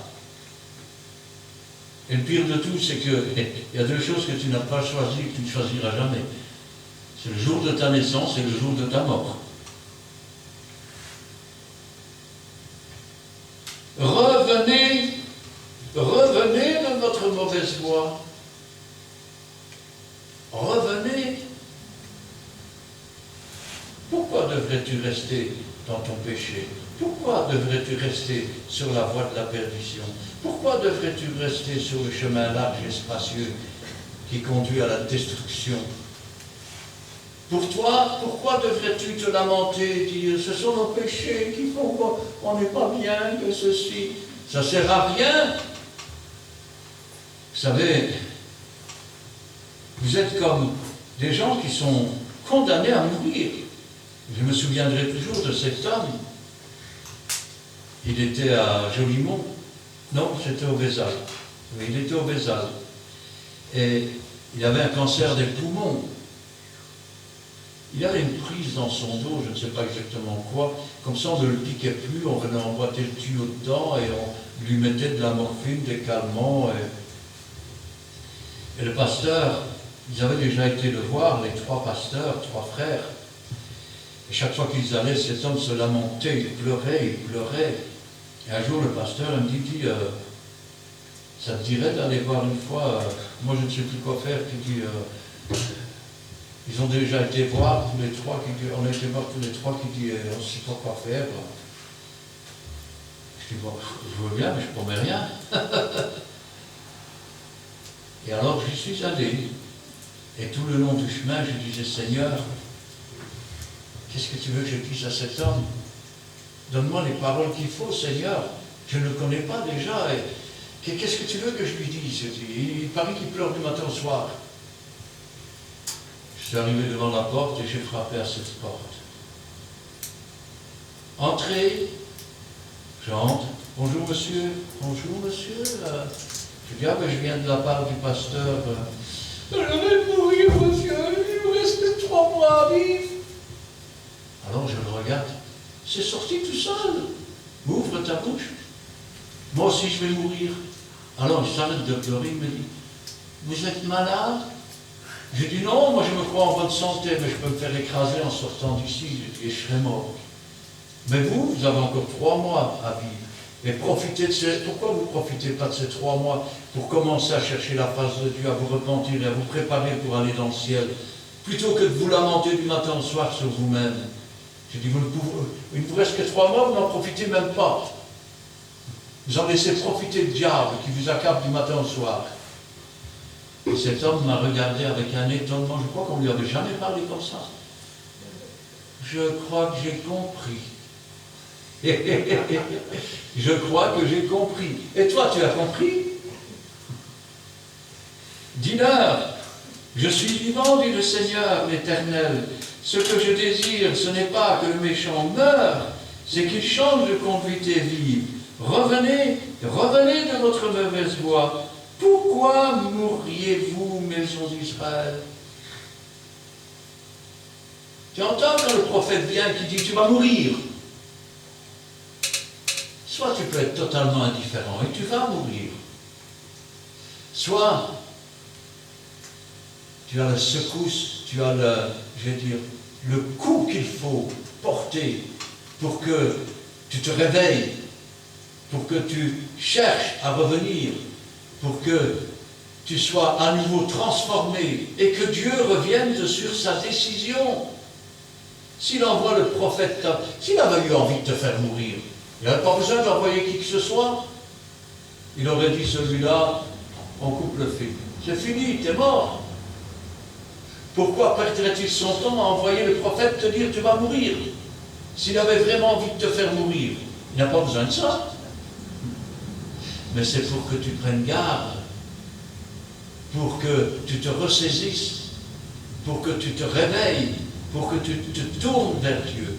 Et le pire de tout, c'est qu'il y a 2 choses que tu n'as pas choisies et que tu ne choisiras jamais. C'est le jour de ta naissance et le jour de ta mort. Revenez de votre mauvaise voie. Revenez. devrais-tu rester dans ton péché? Pourquoi devrais-tu rester sur la voie de la perdition? Pourquoi devrais-tu rester sur le chemin large et spacieux qui conduit à la destruction? Pour toi, pourquoi devrais-tu te lamenter et dire ce sont nos péchés qui font qu'on n'est pas bien, que ceci? Ça ne sert à rien. Vous savez, vous êtes comme des gens qui sont condamnés à mourir. Je me souviendrai toujours de cet homme. Il était à Jolimont. Non, c'était au Vézal. Oui, il était au Vézal. Et il avait un cancer des poumons. Il avait une prise dans son dos, je ne sais pas exactement quoi. Comme ça, on ne le piquait plus, on venait emboîter le tuyau dedans et on lui mettait de la morphine, des calmants. Et le pasteur, ils avaient déjà été le voir, les trois pasteurs, trois frères. Et chaque fois qu'ils allaient, cet homme se lamentait, il pleurait, il pleurait. Et un jour, le pasteur me dit ça te dirait d'aller voir une fois, moi je ne sais plus quoi faire, qui dit, ils ont déjà été voir tous les trois, on a été voir tous les trois, qui dit, on ne sait pas quoi faire. Je dis, bon, je veux bien, mais je ne promets rien. Et alors j'y suis allé, et tout le long du chemin, je disais, Seigneur, qu'est-ce que tu veux que je dise à cet homme? Donne-moi les paroles qu'il faut, Seigneur. Je ne le connais pas déjà. Qu'est-ce que tu veux que je lui dise? Il paraît qu'il pleure du matin au soir. Je suis arrivé devant la porte et j'ai frappé à cette porte. Entrez. J'entre. Bonjour monsieur. Bonjour monsieur. Je dis, je viens de la part du pasteur. Je vais mourir, monsieur. Il me reste 3 mois à vivre. Alors je le regarde. C'est sorti tout seul. Ouvre ta bouche. Moi aussi je vais mourir. Alors il s'arrête de pleurer, il me dit, vous êtes malade? Je dis non, moi je me crois en bonne santé, mais je peux me faire écraser en sortant d'ici, et je serai mort. Mais vous avez encore 3 mois à vivre. Et profitez de pourquoi vous ne profitez pas de ces 3 mois pour commencer à chercher la face de Dieu, à vous repentir et à vous préparer pour aller dans le ciel, plutôt que de vous lamenter du matin au soir sur vous-même? Je dis, il ne vous reste que 3 mois, vous n'en profitez même pas. Vous en laissez profiter le diable qui vous accable du matin au soir. Et cet homme m'a regardé avec un étonnement, je crois qu'on ne lui avait jamais parlé comme ça. Je crois que j'ai compris. Je crois que j'ai compris. Et toi, tu as compris? Dîneur, je suis vivant, dit le Seigneur l'Éternel. Ce que je désire, ce n'est pas que le méchant meure, c'est qu'il change de conduite et vive. Revenez, revenez de votre mauvaise voie. Pourquoi mourriez-vous, maison d'Israël? Tu entends quand le prophète vient qui dit tu vas mourir? Soit tu peux être totalement indifférent et tu vas mourir. Soit tu as la secousse, tu as le coup qu'il faut porter pour que tu te réveilles, pour que tu cherches à revenir, pour que tu sois à nouveau transformé et que Dieu revienne sur sa décision. S'il envoie le prophète, s'il avait eu envie de te faire mourir, il n'avait pas besoin d'envoyer qui que ce soit. Il aurait dit, celui-là, on coupe le fil. C'est fini, t'es mort. Pourquoi perdrait-il son temps à envoyer le prophète te dire, tu vas mourir? S'il avait vraiment envie de te faire mourir, il n'a pas besoin de ça. Mais c'est pour que tu prennes garde, pour que tu te ressaisisses, pour que tu te réveilles, pour que tu te tournes vers Dieu.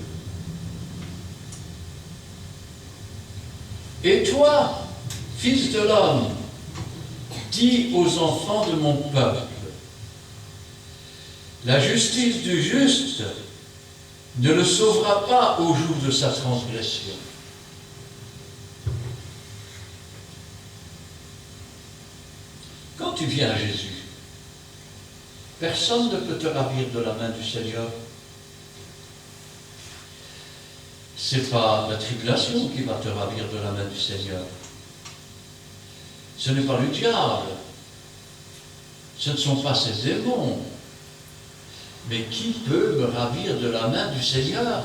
Et toi, fils de l'homme, dis aux enfants de mon peuple, la justice du juste ne le sauvera pas au jour de sa transgression. Quand tu viens à Jésus, personne ne peut te ravir de la main du Seigneur. Ce n'est pas la tribulation qui va te ravir de la main du Seigneur. Ce n'est pas le diable. Ce ne sont pas ses démons. Mais qui peut me ravir de la main du Seigneur?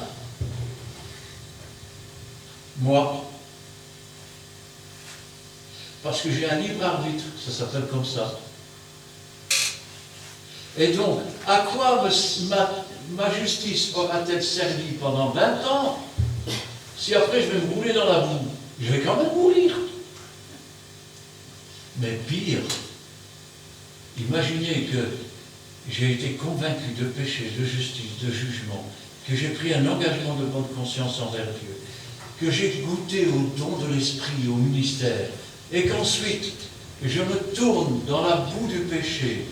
Moi. Parce que j'ai un libre arbitre, ça s'appelle comme ça. Et donc, à quoi ma justice aura-t-elle servi pendant 20 ans si après je vais me rouler dans la boue? Je vais quand même mourir. Mais pire, imaginez que j'ai été convaincu de péché, de justice, de jugement, que j'ai pris un engagement de bonne conscience envers Dieu, que j'ai goûté au don de l'esprit, au ministère, et qu'ensuite je me tourne dans la boue du péché.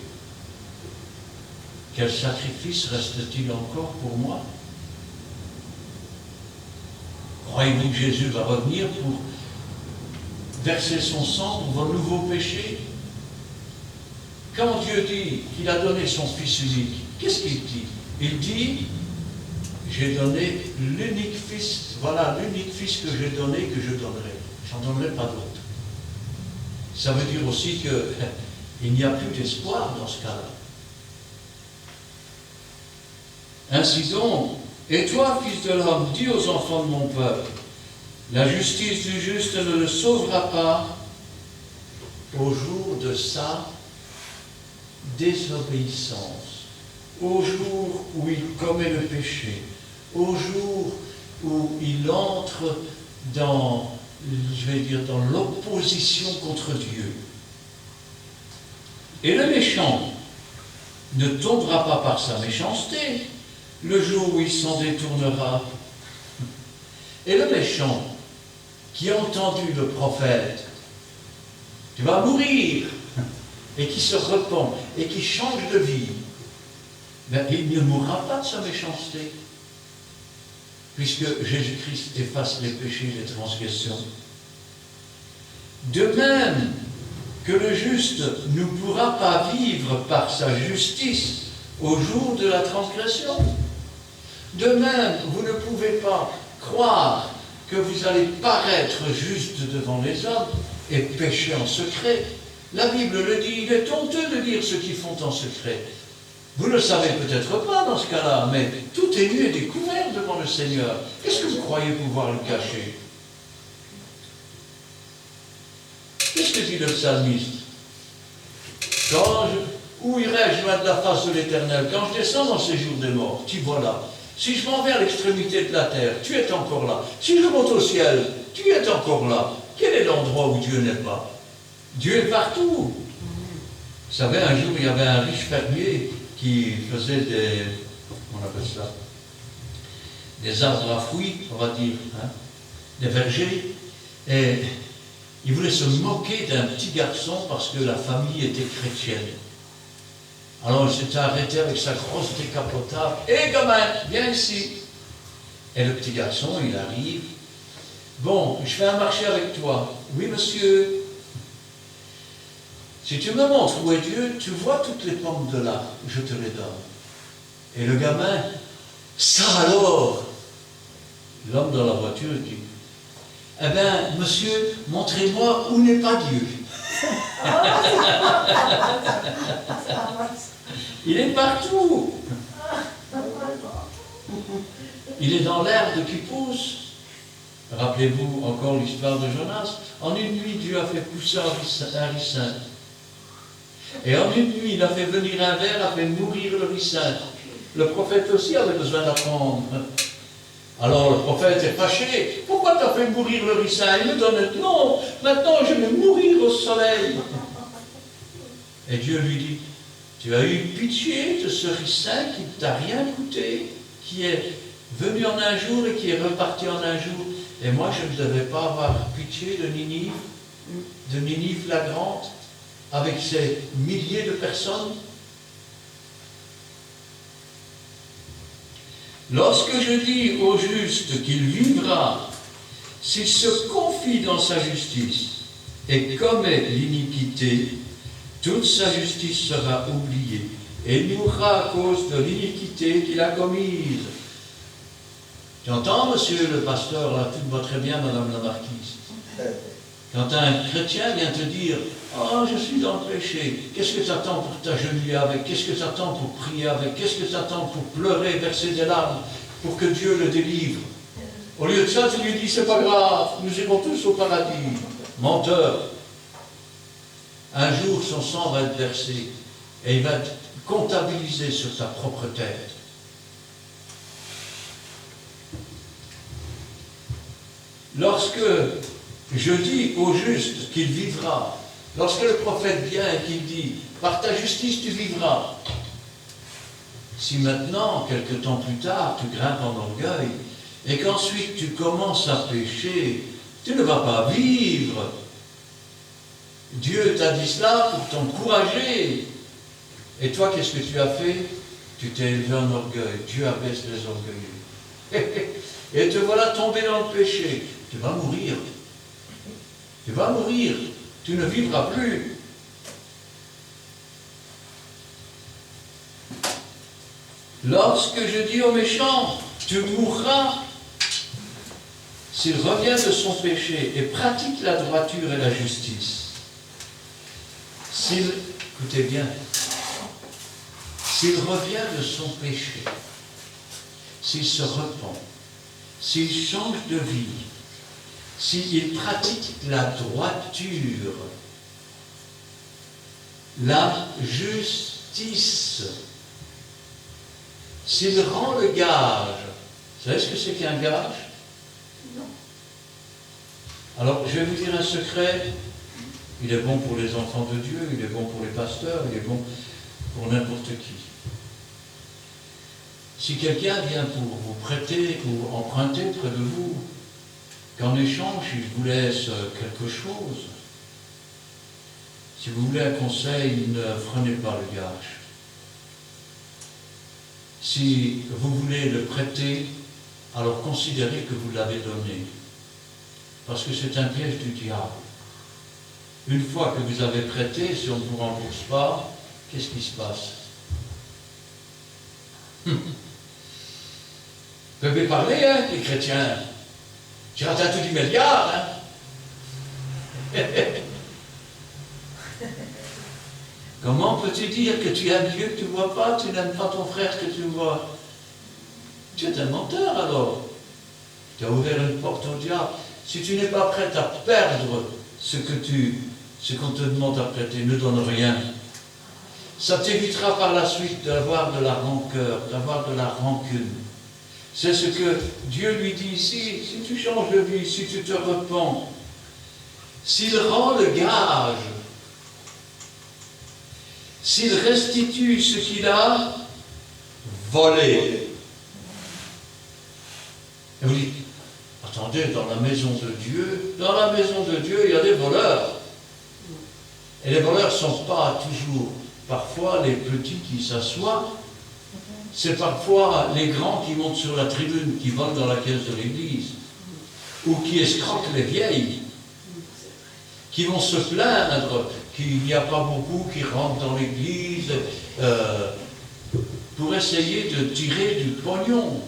Quel sacrifice reste-t-il encore pour moi? Croyez-vous que Jésus va revenir pour verser son sang pour vos nouveaux péchés? Quand Dieu dit qu'il a donné son Fils unique, qu'est-ce qu'il dit? Il dit, j'ai donné l'unique Fils, voilà l'unique Fils que j'ai donné, que je donnerai. J'en donnerai pas d'autre. Ça veut dire aussi qu'il n'y a plus d'espoir dans ce cas-là. Ainsi donc, et toi, Fils de l'homme, dis aux enfants de mon peuple, la justice du juste ne le sauvera pas au jour de sa désobéissance, au jour où il commet le péché, au jour où il entre dans, je vais dire, dans l'opposition contre Dieu. Et le méchant ne tombera pas par sa méchanceté, le jour où il s'en détournera. Et le méchant qui a entendu le prophète, tu vas mourir, et qui se repent, et qui change de vie, ben, il ne mourra pas de sa méchanceté, puisque Jésus-Christ efface les péchés et les transgressions. De même que le juste ne pourra pas vivre par sa justice au jour de la transgression. De même, vous ne pouvez pas croire que vous allez paraître juste devant les hommes et pécher en secret. La Bible le dit, il est honteux de dire ce qu'ils font en secret. Vous ne le savez peut-être pas dans ce cas-là, mais tout est nu et découvert devant le Seigneur. Qu'est-ce que vous croyez pouvoir le cacher? Qu'est-ce que dit le psalmiste? Où irai-je loin de la face de l'Éternel? Quand je descends dans ces jours des morts, tu vois là. Si je m'en vais à l'extrémité de la terre, tu es encore là. Si je monte au ciel, tu es encore là. Quel est l'endroit où Dieu n'est pas? Dieu est partout. Vous savez, un jour, il y avait un riche fermier qui faisait des, on appelle ça, des arbres à fruits, on va dire, hein, des vergers. Et il voulait se moquer d'un petit garçon parce que la famille était chrétienne. Alors il s'était arrêté avec sa grosse décapotable. « Hé gamin, viens ici !» Et le petit garçon, il arrive. « Bon, je fais un marché avec toi. »« Oui, monsieur. »« Si tu me montres où est Dieu, tu vois toutes les pommes de là, je te les donne. » Et le gamin, « Ça alors !» L'homme dans la voiture dit, « Eh bien, monsieur, montrez-moi où n'est pas Dieu. » Il est partout. Il est dans l'herbe qui pousse. Rappelez-vous encore l'histoire de Jonas. En une nuit, Dieu a fait pousser un ricin. Et en une nuit, il a fait venir un ver, a fait mourir le ricin. Le prophète aussi avait besoin d'apprendre. Alors le prophète est fâché. Pourquoi tu as fait mourir le ricin? Il me donne non. Maintenant, je vais mourir au soleil. Et Dieu lui dit, tu as eu pitié de ce ricin qui ne t'a rien coûté, qui est venu en un jour et qui est reparti en un jour. Et moi, je ne devais pas avoir pitié de Ninive la Grande, avec ses milliers de personnes. Lorsque je dis au juste qu'il vivra, s'il se confie dans sa justice et commet l'iniquité, toute sa justice sera oubliée et il mourra à cause de l'iniquité qu'il a commise. Tu entends, monsieur le pasteur, là, tout va très bien, madame la marquise. Quand un chrétien vient te dire « Oh, je suis dans le péché », qu'est-ce que tu attends pour t'agenouiller avec? Qu'est-ce que tu attends pour prier avec? Qu'est-ce que tu attends pour pleurer, verser des larmes, pour que Dieu le délivre? Au lieu de ça, tu lui dis « C'est pas grave, nous irons tous au paradis. » Menteur. Un jour, son sang va être versé et il va être comptabilisé sur ta propre tête. Lorsque je dis au juste qu'il vivra, lorsque le prophète vient et qu'il dit « Par ta justice tu vivras », si maintenant, quelque temps plus tard, tu grimpes en orgueil et qu'ensuite tu commences à pécher, tu ne vas pas vivre. Dieu t'a dit cela pour t'encourager. Et toi, qu'est-ce que tu as fait? Tu t'es élevé en orgueil. Dieu abaisse les orgueilleux. Et te voilà tombé dans le péché. Tu vas mourir. Tu vas mourir. Tu ne vivras plus. Lorsque je dis au méchant, tu mourras, s'il revient de son péché et pratique la droiture et la justice, écoutez bien, s'il revient de son péché, s'il se repent, s'il change de vie, s'il pratique la droiture, la justice, s'il rend le gage, vous savez ce que c'est qu'un gage? Non. Alors, je vais vous dire un secret. Il est bon pour les enfants de Dieu, il est bon pour les pasteurs, il est bon pour n'importe qui. Si quelqu'un vient pour vous prêter ou emprunter près de vous, qu'en échange, il vous laisse quelque chose, si vous voulez un conseil, ne freinez pas le gage. Si vous voulez le prêter, alors considérez que vous l'avez donné. Parce que c'est un piège du diable. Une fois que vous avez prêté, si on ne vous rembourse pas, qu'est-ce qui se passe? Vous pouvez parler, hein, les chrétiens. Tu rates un tout 10 milliards, hein. Comment peux-tu dire que tu aimes Dieu que tu ne vois pas, tu n'aimes pas ton frère que tu vois? Tu es un menteur alors. Tu as ouvert une porte au diable. Si tu n'es pas prêt à perdre ce qu'on te demande à prêter, ne donne rien. Ça t'évitera par la suite d'avoir de la rancœur, d'avoir de la rancune. C'est ce que Dieu lui dit ici. Si tu changes de vie, si tu te repens, s'il rend le gage, s'il restitue ce qu'il a volé. Et vous dites, attendez, dans la maison de Dieu, il y a des voleurs. Et les voleurs ne sont pas toujours, parfois, les petits qui s'assoient. C'est parfois les grands qui montent sur la tribune, qui volent dans la caisse de l'église. Ou qui escroquent les vieilles. Qui vont se plaindre qu'il n'y a pas beaucoup qui rentrent dans l'église pour essayer de tirer du pognon.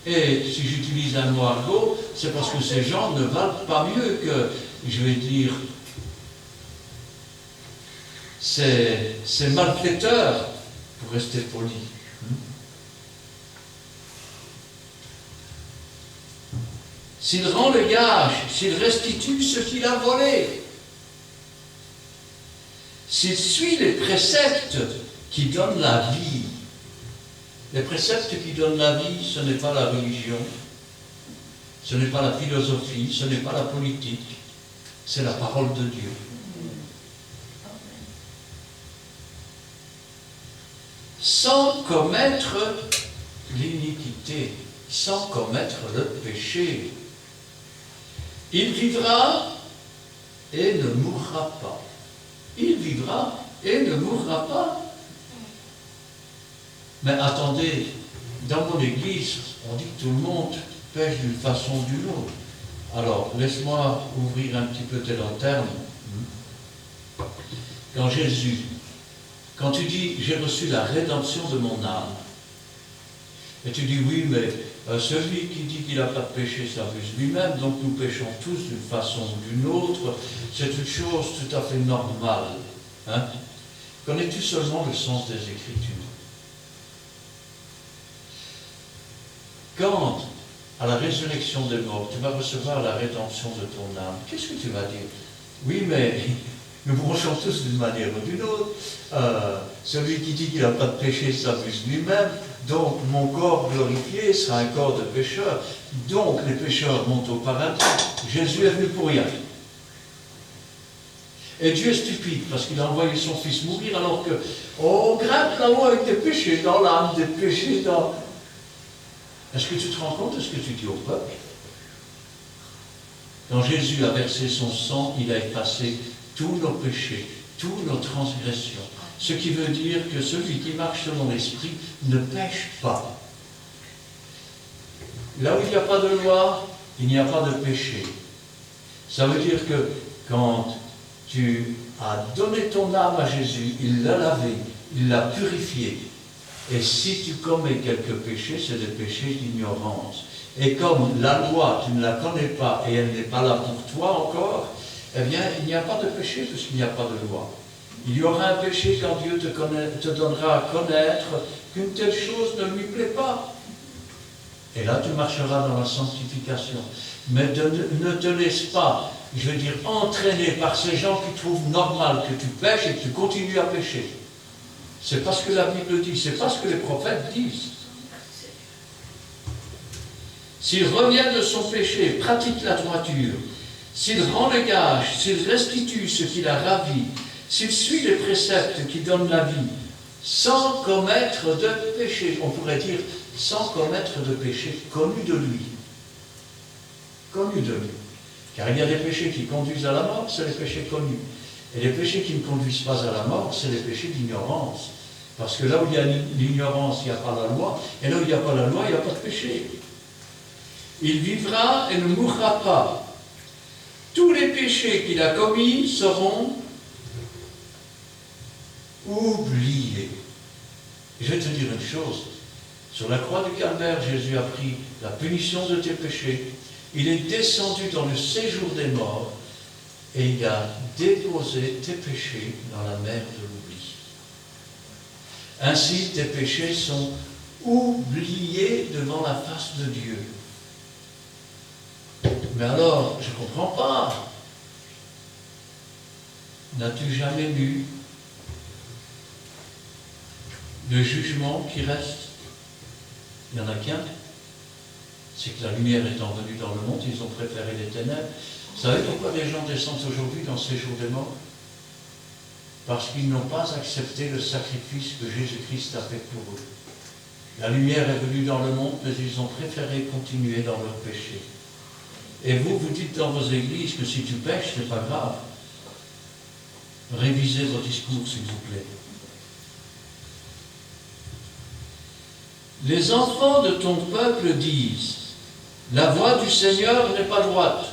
Et si j'utilise un mot argot, c'est parce que ces gens ne valent pas mieux que, je vais dire, ces malfaiteurs, pour rester poli. S'il rend le gage, s'il restitue ce qu'il a volé, s'il suit les préceptes qui donnent la vie. Les préceptes qui donnent la vie, ce n'est pas la religion, ce n'est pas la philosophie, ce n'est pas la politique, c'est la parole de Dieu. Sans commettre l'iniquité, sans commettre le péché, il vivra et ne mourra pas. Il vivra et ne mourra pas. Mais attendez, dans mon église, on dit que tout le monde pêche d'une façon ou d'une autre. Alors, laisse-moi ouvrir un petit peu tes lanternes. Quand tu dis, j'ai reçu la rédemption de mon âme, et tu dis, oui, mais celui qui dit qu'il n'a pas de péché s'abuse lui-même, donc nous péchons tous d'une façon ou d'une autre. C'est une chose tout à fait normale. Hein? Connais-tu seulement le sens des Écritures? Quand, à la résurrection des morts, tu vas recevoir la rédemption de ton âme, qu'est-ce que tu vas dire? Oui, mais nous bronchons tous d'une manière ou d'une autre. Celui qui dit qu'il n'a pas de péché s'abuse lui-même. Donc, mon corps glorifié sera un corps de pécheur. Donc, les pécheurs montent au paradis. Jésus est venu pour rien. Et Dieu est stupide parce qu'il a envoyé son Fils mourir alors que on grimpe là-haut avec des péchés dans l'âme, des péchés dans... Est-ce que tu te rends compte de ce que tu dis au peuple? Quand Jésus a versé son sang, il a effacé tous nos péchés, toutes nos transgressions. Ce qui veut dire que celui qui marche selon l'Esprit ne pêche pas. Là où il n'y a pas de loi, il n'y a pas de péché. Ça veut dire que quand tu as donné ton âme à Jésus, il l'a lavé, il l'a purifié. Et si tu commets quelques péchés, c'est des péchés d'ignorance. Et comme la loi, tu ne la connais pas et elle n'est pas là pour toi encore, eh bien, il n'y a pas de péché puisqu'il n'y a pas de loi. Il y aura un péché quand Dieu te donnera à connaître qu'une telle chose ne lui plaît pas. Et là, tu marcheras dans la sanctification. Mais ne te laisse pas, je veux dire, entraîner par ces gens qui trouvent normal que tu pêches et que tu continues à pécher. C'est pas ce que la Bible dit, c'est pas ce que les prophètes disent. S'il revient de son péché, pratique la droiture, s'il rend le gage, s'il restitue ce qu'il a ravi, s'il suit les préceptes qui donnent la vie, sans commettre de péché, on pourrait dire sans commettre de péché connu de lui. Connu de lui. Car il y a des péchés qui conduisent à la mort, c'est les péchés connus. Et les péchés qui ne conduisent pas à la mort, c'est les péchés d'ignorance. Parce que là où il y a l'ignorance, il n'y a pas la loi, et là où il n'y a pas la loi, il n'y a pas de péché. Il vivra et ne mourra pas. Tous les péchés qu'il a commis seront oubliés. Je vais te dire une chose. Sur la croix du Calvaire, Jésus a pris la punition de tes péchés. Il est descendu dans le séjour des morts et il a déposé tes péchés dans la mer de l'oubli. Ainsi, tes péchés sont oubliés devant la face de Dieu. Mais alors, je ne comprends pas. N'as-tu jamais lu le jugement qui reste? Il n'y en a qu'un. C'est que la lumière étant venue dans le monde, ils ont préféré les ténèbres. Vous savez pourquoi les gens descendent aujourd'hui dans ces jours des morts? Parce qu'ils n'ont pas accepté le sacrifice que Jésus-Christ a fait pour eux. La lumière est venue dans le monde, mais ils ont préféré continuer dans leur péché. Et vous, vous dites dans vos églises que si tu pêches, ce n'est pas grave. Révisez vos discours, s'il vous plaît. Les enfants de ton peuple disent, la voie du Seigneur n'est pas droite.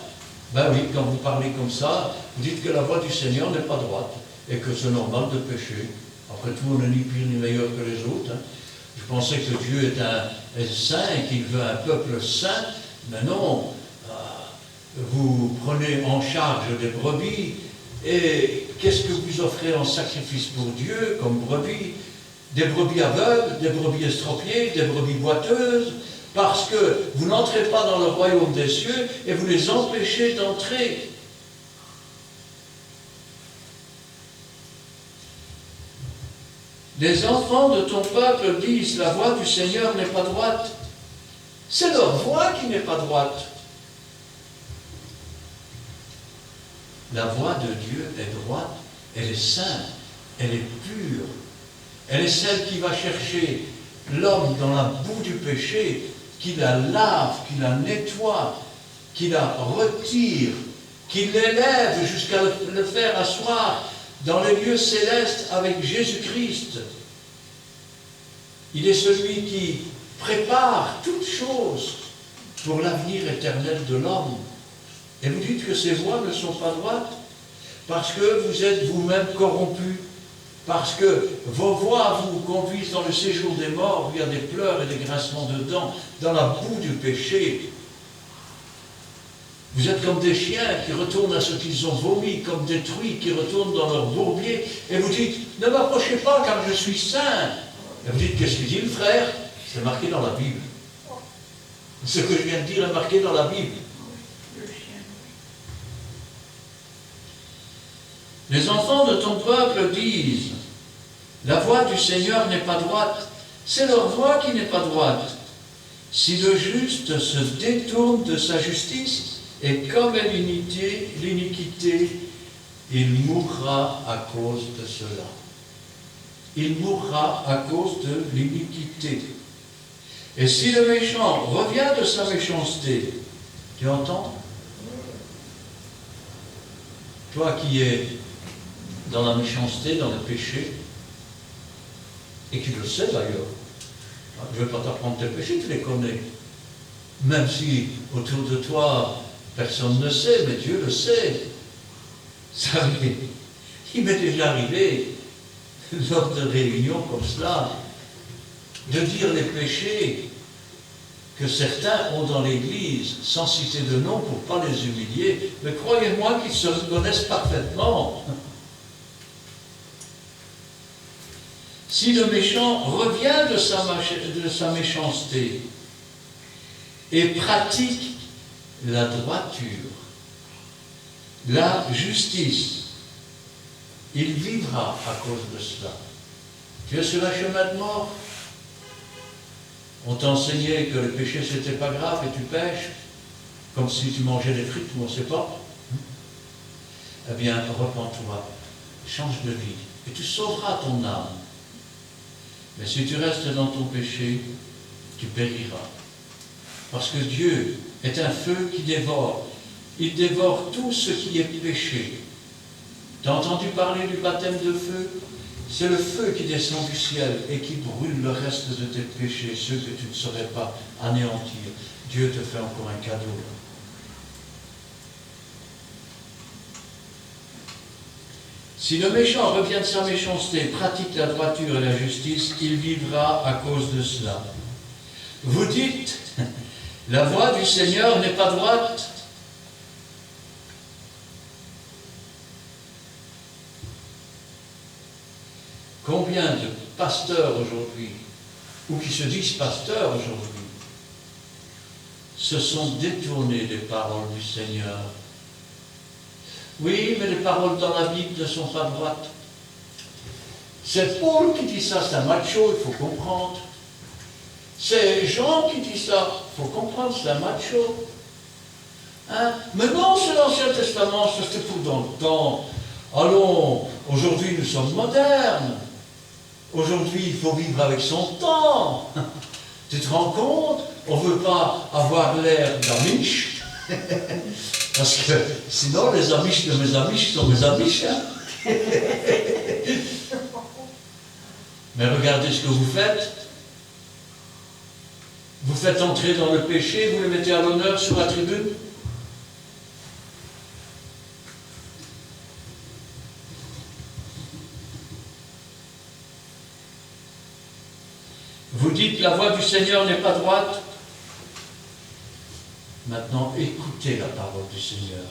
Ben oui, quand vous parlez comme ça, vous dites que la voie du Seigneur n'est pas droite et que c'est normal de pécher. Après tout, on n'est ni pire ni meilleur que les autres. Hein. Je pensais que Dieu est saint et qu'il veut un peuple saint, mais non. Vous prenez en charge des brebis et qu'est-ce que vous offrez en sacrifice pour Dieu comme brebis? Des brebis aveugles, des brebis estropiées, des brebis boiteuses, parce que vous n'entrez pas dans le royaume des cieux et vous les empêchez d'entrer. Les enfants de ton peuple disent, la voie du Seigneur n'est pas droite. C'est leur voie qui n'est pas droite. La voie de Dieu est droite, elle est sainte, elle est pure. Elle est celle qui va chercher l'homme dans la boue du péché, qui la lave, qui la nettoie, qui la retire, qui l'élève jusqu'à le faire asseoir dans les lieux célestes avec Jésus-Christ. Il est celui qui prépare toutes choses pour l'avenir éternel de l'homme. Et vous dites que ces voies ne sont pas droites parce que vous êtes vous-même corrompus. Parce que vos voix vous conduisent dans le séjour des morts, où il y a des pleurs et des grincements de dents, dans la boue du péché. Vous êtes comme des chiens qui retournent à ce qu'ils ont vomi, comme des truies qui retournent dans leur bourbier, et vous dites, ne m'approchez pas car je suis saint. Et vous dites, qu'est-ce qu'il dit le frère? C'est marqué dans la Bible. Ce que je viens de dire est marqué dans la Bible. Les enfants de ton peuple disent, la voix du Seigneur n'est pas droite, c'est leur voix qui n'est pas droite. Si le juste se détourne de sa justice, et comme est l'iniquité, il mourra à cause de cela. Il mourra à cause de l'iniquité. Et si le méchant revient de sa méchanceté, tu entends? Toi qui es dans la méchanceté, dans le péché, et qui le sais d'ailleurs, je ne vais pas t'apprendre tes péchés, tu les connais. Même si autour de toi, personne ne sait, mais Dieu le sait. Ça, il m'est déjà arrivé, lors de réunions comme cela, de dire les péchés que certains ont dans l'Église, sans citer de nom pour ne pas les humilier, mais croyez-moi qu'ils se connaissent parfaitement. Si le méchant revient de sa méchanceté et pratique la droiture, la justice, il vivra à cause de cela. Tu es sur un chemin de mort. On t'a enseigné que le péché c'était pas grave et tu pêches, comme si tu mangeais des frites ou on ne sait pas. Eh bien, repens-toi, change de vie et tu sauveras ton âme. Mais si tu restes dans ton péché, tu périras. Parce que Dieu est un feu qui dévore. Il dévore tout ce qui est péché. Tu as entendu parler du baptême de feu? C'est le feu qui descend du ciel et qui brûle le reste de tes péchés, ceux que tu ne saurais pas anéantir. Dieu te fait encore un cadeau. Si le méchant revient de sa méchanceté, pratique la droiture et la justice, il vivra à cause de cela. Vous dites, la voix du Seigneur n'est pas droite. Combien de pasteurs aujourd'hui, ou qui se disent pasteurs aujourd'hui, se sont détournés des paroles du Seigneur? Oui, mais les paroles dans la Bible ne sont pas droites. C'est Paul qui dit ça, c'est un macho, il faut comprendre. C'est Jean qui dit ça, il faut comprendre, c'est un macho. Hein? Mais non, c'est l'Ancien Testament, c'était pour dans le temps. Allons, aujourd'hui nous sommes modernes. Aujourd'hui, il faut vivre avec son temps. Tu te rends compte? On ne veut pas avoir l'air d'Amish. Parce que sinon, les Amish de mes Amish sont mes Amish. Hein? Mais regardez ce que vous faites. Vous faites entrer dans le péché, vous le mettez à l'honneur sur la tribune. Vous dites la voix du Seigneur n'est pas droite. Maintenant, écoutez la parole du Seigneur.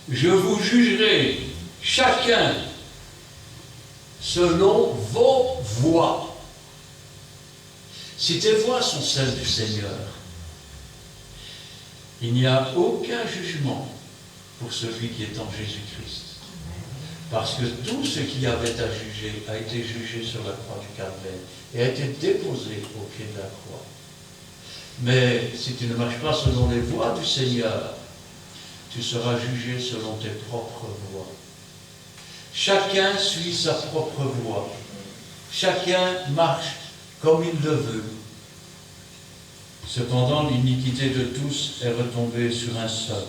Je vous jugerai chacun selon vos voies. Si tes voies sont celles du Seigneur, il n'y a aucun jugement pour celui qui est en Jésus-Christ. Parce que tout ce qu'il y avait à juger a été jugé sur la croix du Calvaire et a été déposé au pied de la croix. Mais si tu ne marches pas selon les voies du Seigneur, tu seras jugé selon tes propres voies. Chacun suit sa propre voie. Chacun marche comme il le veut. Cependant, l'iniquité de tous est retombée sur un seul.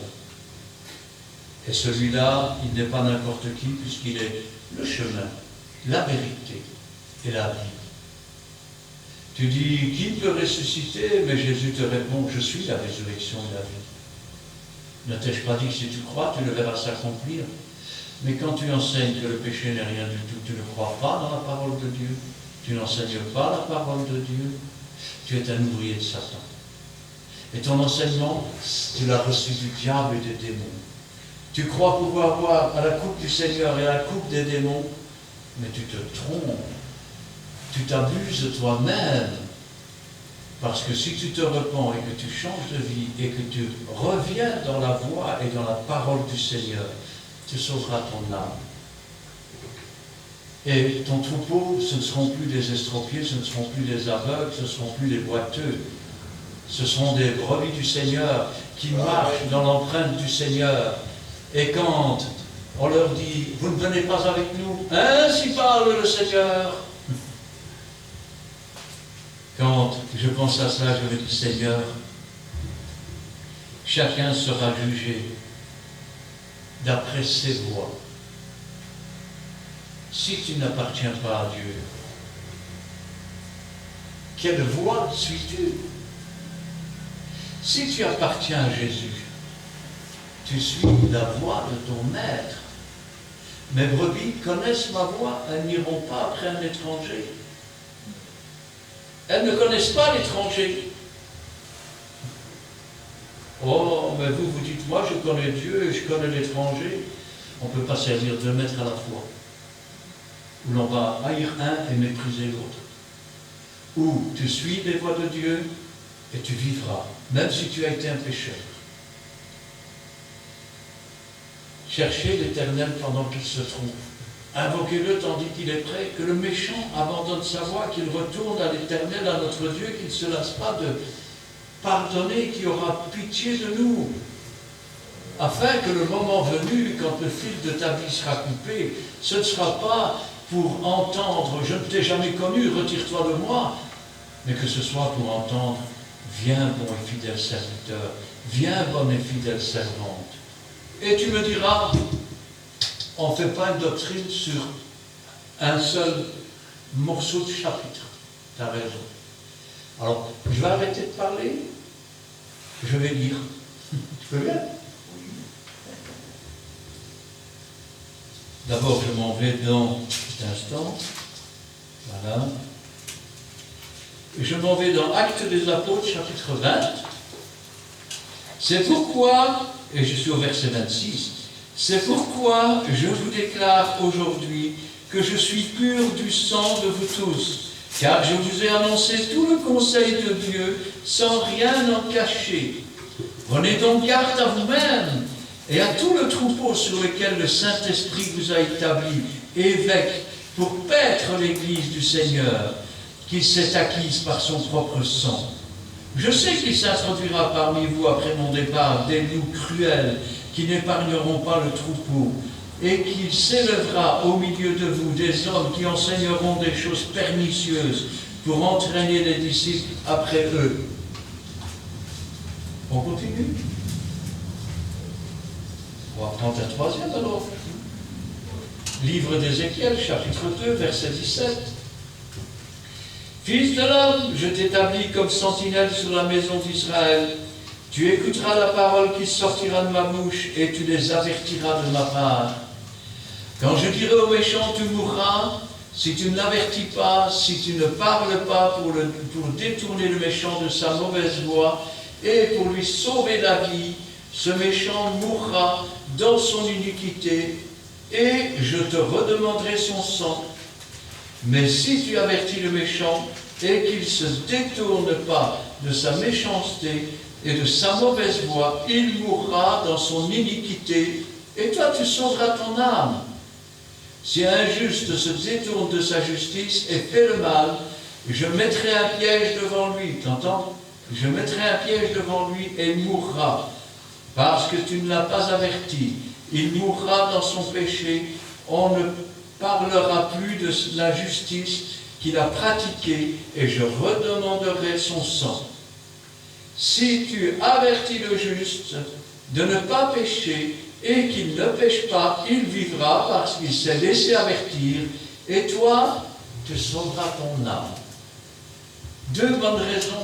Et celui-là, il n'est pas n'importe qui, puisqu'il est le chemin, la vérité et la vie. Tu dis, qui peut ressusciter? Mais Jésus te répond, je suis la résurrection et la vie. Ne t'ai-je pas dit que si tu crois, tu le verras s'accomplir? Mais quand tu enseignes que le péché n'est rien du tout, tu ne crois pas dans la parole de Dieu, tu n'enseignes pas la parole de Dieu, tu es un ouvrier de Satan. Et ton enseignement, tu l'as reçu du diable et des démons. Tu crois pouvoir boire à la coupe du Seigneur et à la coupe des démons, mais tu te trompes. Tu t'abuses toi-même. Parce que si tu te repens et que tu changes de vie et que tu reviens dans la voie et dans la parole du Seigneur, tu sauveras ton âme. Et ton troupeau, ce ne seront plus des estropiés, ce ne seront plus des aveugles, ce ne seront plus des boiteux. Ce seront des brebis du Seigneur qui marchent dans l'empreinte du Seigneur. Et quand on leur dit, vous ne venez pas avec nous, ainsi parle le Seigneur. Quand je pense à cela, je me dis, Seigneur, chacun sera jugé d'après ses voies. Si tu n'appartiens pas à Dieu, quelle voie suis-tu? Si tu appartiens à Jésus, tu suis la voie de ton maître. Mes brebis connaissent ma voie, elles n'iront pas après un étranger. Elles ne connaissent pas l'étranger. Oh, mais vous, vous dites, moi je connais Dieu et je connais l'étranger. On ne peut pas servir deux maîtres à la fois. Où l'on va haïr un et mépriser l'autre. Ou tu suis les voies de Dieu et tu vivras, même si tu as été un pécheur. Cherchez l'Éternel pendant qu'il se trouve. Invoquez-le tandis qu'il est prêt, que le méchant abandonne sa voie, qu'il retourne à l'Éternel, à notre Dieu, qu'il ne se lasse pas de pardonner, qu'il aura pitié de nous, afin que le moment venu, quand le fil de ta vie sera coupé, ce ne sera pas pour entendre « je ne t'ai jamais connu, retire-toi de moi », mais que ce soit pour entendre « viens bon et fidèle serviteur, viens bonne et fidèle servante ». Et tu me diras, on ne fait pas une doctrine sur un seul morceau de chapitre. Tu as raison. Alors, je vais arrêter de parler. Je vais lire. Tu peux bien? D'abord, je m'en vais dans cet instant. Voilà. Je m'en vais dans Actes des Apôtres, chapitre 20. C'est pourquoi, et je suis au verset 26, c'est pourquoi je vous déclare aujourd'hui que je suis pur du sang de vous tous, car je vous ai annoncé tout le conseil de Dieu sans rien en cacher. Prenez donc garde à vous-même et à tout le troupeau sur lequel le Saint-Esprit vous a établi, évêque, pour paître l'Église du Seigneur, qu'il s'est acquise par son propre sang. Je sais qu'il s'introduira parmi vous après mon départ des loups cruels qui n'épargneront pas le troupeau, et qu'il s'élèvera au milieu de vous des hommes qui enseigneront des choses pernicieuses pour entraîner les disciples après eux. On continue? On va prendre un troisième alors. Livre d'Ézéchiel, chapitre 2, verset 17. Fils de l'homme, je t'établis comme sentinelle sur la maison d'Israël. Tu écouteras la parole qui sortira de ma bouche et tu les avertiras de ma part. Quand je dirai au méchant, tu mourras, si tu ne l'avertis pas, si tu ne parles pas pour détourner le méchant de sa mauvaise voie et pour lui sauver la vie, ce méchant mourra dans son iniquité et je te redemanderai son sang. Mais si tu avertis le méchant et qu'il ne se détourne pas de sa méchanceté et de sa mauvaise voie, il mourra dans son iniquité et toi tu sauveras ton âme. Si un juste se détourne de sa justice et fait le mal, je mettrai un piège devant lui, t'entends? Je mettrai un piège devant lui et il mourra, parce que tu ne l'as pas averti. Il mourra dans son péché, on ne parlera plus de la justice qu'il a pratiquée et je redemanderai son sang. Si tu avertis le juste de ne pas pécher et qu'il ne pêche pas, il vivra parce qu'il s'est laissé avertir et toi, tu sauveras ton âme. Deux bonnes raisons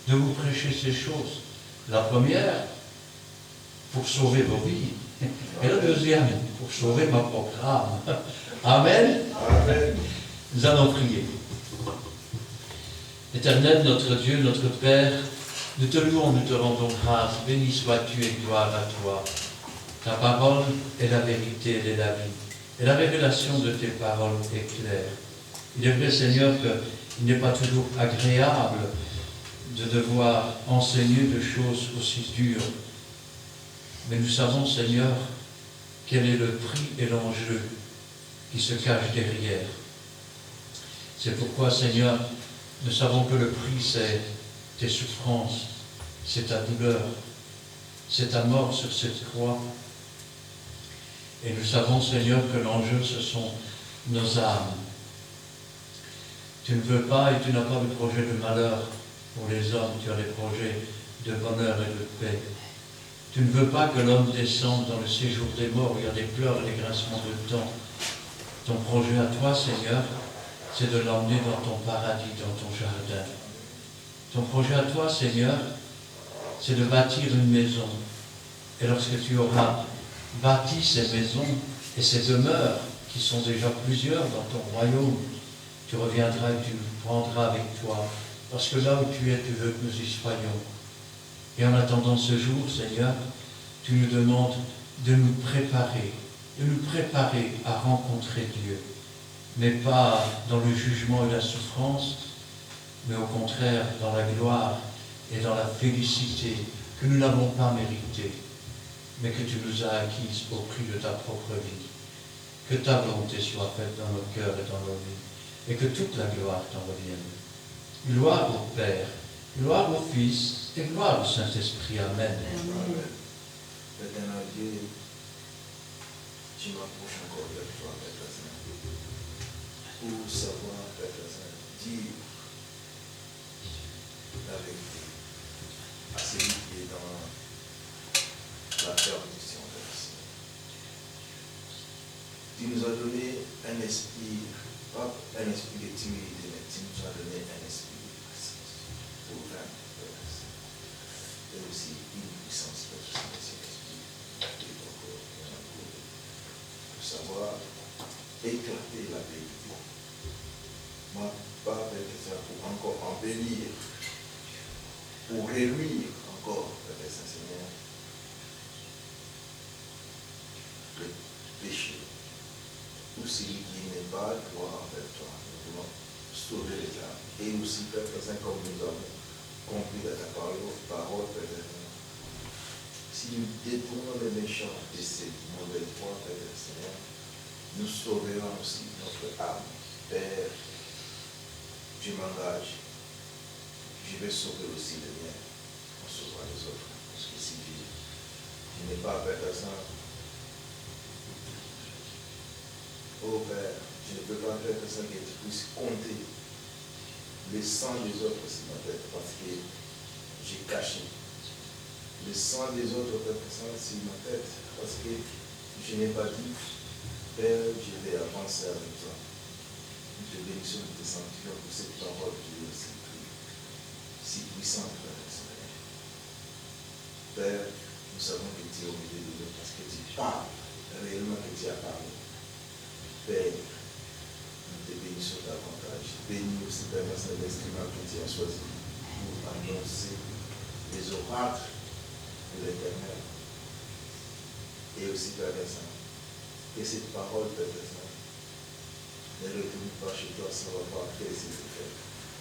de vous prêcher ces choses. La première, pour sauver vos vies. Et le deuxième, pour sauver ma propre âme. Amen. Amen. Nous allons prier. Éternel, notre Dieu, notre Père, nous te louons, nous te rendons grâce. Béni sois-tu et gloire à toi. Ta parole est la vérité, elle est la vie. Et la révélation de tes paroles est claire. Il est vrai, Seigneur, qu'il n'est pas toujours agréable de devoir enseigner de choses aussi dures. Mais nous savons, Seigneur, quel est le prix et l'enjeu qui se cache derrière. C'est pourquoi, Seigneur, nous savons que le prix, c'est tes souffrances, c'est ta douleur, c'est ta mort sur cette croix. Et nous savons, Seigneur, que l'enjeu, ce sont nos âmes. Tu ne veux pas et tu n'as pas de projet de malheur pour les hommes, tu as des projets de bonheur et de paix. Tu ne veux pas que l'homme descende dans le séjour des morts, où il y a des pleurs et des grincements de dents. Ton projet à toi, Seigneur, c'est de l'emmener dans ton paradis, dans ton jardin. Ton projet à toi, Seigneur, c'est de bâtir une maison. Et lorsque tu auras bâti ces maisons et ces demeures, qui sont déjà plusieurs dans ton royaume, tu reviendras et tu nous prendras avec toi. Parce que là où tu es, tu veux que nous y soyons. Et en attendant ce jour, Seigneur, tu nous demandes de nous préparer à rencontrer Dieu. Mais pas dans le jugement et la souffrance, mais au contraire dans la gloire et dans la félicité que nous n'avons pas méritée, mais que tu nous as acquises au prix de ta propre vie. Que ta volonté soit faite dans nos cœurs et dans nos vies, et que toute la gloire t'en revienne. Gloire au Père, gloire au Fils, et gloire au Saint-Esprit. Amen. Amen. Éternel Dieu, tu m'approches encore vers toi, Père Saint, pour savoir, Père Saint, dire la vérité à celui qui est dans la perdition, Père Saint. Tu nous as donné un esprit, pas un esprit de timidité, mais tu nous as donné un esprit de puissance pour vaincre, Père Saint. Et aussi une puissance, Père Saint, cet esprit qui est encore pour savoir éclater la vérité. Moi, pas, Père Saint, pour encore embellir, pour réunir encore, Père Saint Seigneur, le péché. Ou celui qui n'est pas droit envers toi, nous voulons sauver les âmes. Et aussi, Père Saint, comme nous avons compris dans ta parole, Père Saint, si nous détournons les méchants de ces mauvaises voies, Père Seigneur, nous sauverons aussi notre âme. Père, tu m'engages, je vais sauver aussi le mien, on sauvera les autres. Parce que si je n'ai pas, Père Saint, oh Père, je ne peux pas faire que ça que tu puisses compter le sang des autres sur ma tête parce que j'ai caché le sang des autres personnes sur ma tête parce que je n'ai pas dit, Père, je vais avancer avec toi. Nous te bénissons de tes sanctuaires pour cette parole qui est si puissante, Père Seigneur. Père, nous savons que tu es au milieu de nous parce que tu parles réellement que tu as parlé. Père, nous te bénissons davantage. Bénis aussi, Père, l'instrument que tu as choisi pour annoncer les oracles de l'Éternel. Et aussi, Père Saint, que cette parole, Père Saint, ne retourne pas chez toi sans avoir fait ses effets.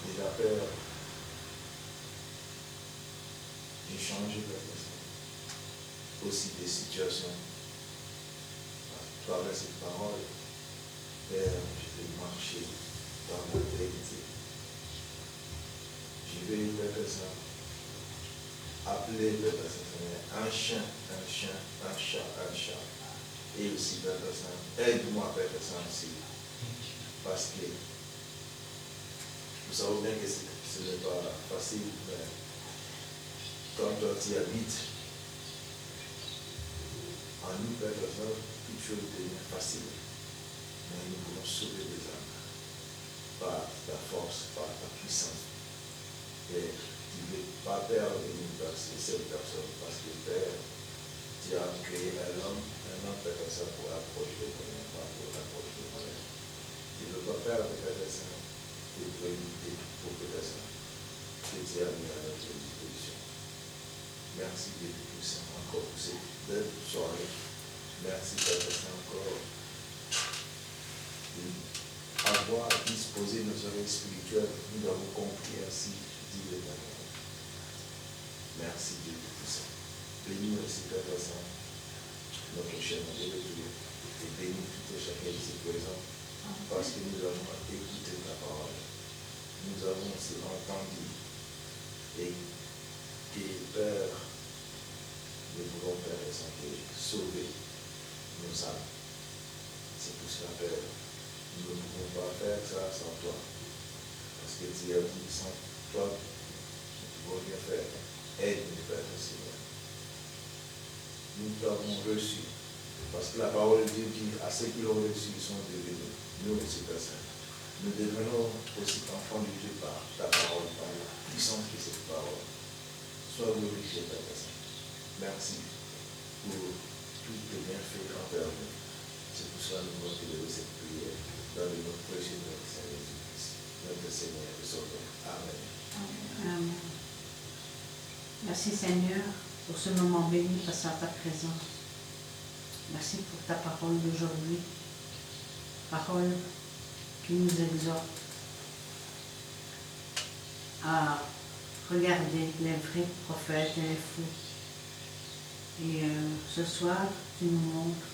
Déjà, Père, j'ai changé, Père Saint, aussi des situations. À travers cette parole, Père, je vais marcher dans la vérité. Je vais, Père Saint, appeler, Père Saint, un chien, un chat. Et aussi, Père Saint, aide-moi, Père Saint, aussi. Parce que nous savons bien que ce n'est pas facile, mais quand toi tu habites en nous, Père Saint, toute chose devient facile. Mais nous voulons sauver les âmes par ta force, par ta puissance. Et tu ne veux pas perdre une personne, cette personne, parce que Père, tu Tu as créé l'homme fait comme ça pour approcher le bonheur, pas pour approcher le bonheur. Tu ne peux pas faire avec la dessin, tu peux limiter pour que la dessin. Que tu as mis à notre disposition. Merci Dieu Tout-Puissant encore pour cette belle soirée. Merci Père Saint encore d'avoir disposé nos oreilles spirituelles. Nous avons compris ainsi, dit l'Éternel. Merci Dieu Tout-Puissant. Bénis aussi Père Saint, notre chemin de retour. Et bénis tout et chacun ici présent. Parce que nous avons écouté ta parole. Nous avons aussi entendu. Et Père, nous voulons Père Saint sauver nos âmes. C'est pour cela, Père, nous ne pouvons pas faire ça sans toi. Parce que tu as dit, sans toi, nous ne pouvons rien faire. Aide-nous, Père Seigneur. Nous t'avons reçu. Parce que la parole de Dieu dit, à ceux qui l'ont reçu, ils sont devenus. Nous aussi, Père Saint. Nous devenons aussi enfants de Dieu par ta parole, par la puissance de cette parole. Sois glorifié, Père Saint. Merci pour tout tes bienfaits envers nous. C'est pour cela que nous voulons élever cette prière dans le nom précieux de notre Seigneur Jésus-Christ, notre Seigneur et Sauveur. Amen. Amen. Merci Seigneur pour ce moment béni passé à ta présence. Merci pour ta parole d'aujourd'hui. Parole qui nous exhorte à regarder les vrais prophètes et les fous. Et ce soir, tu nous montres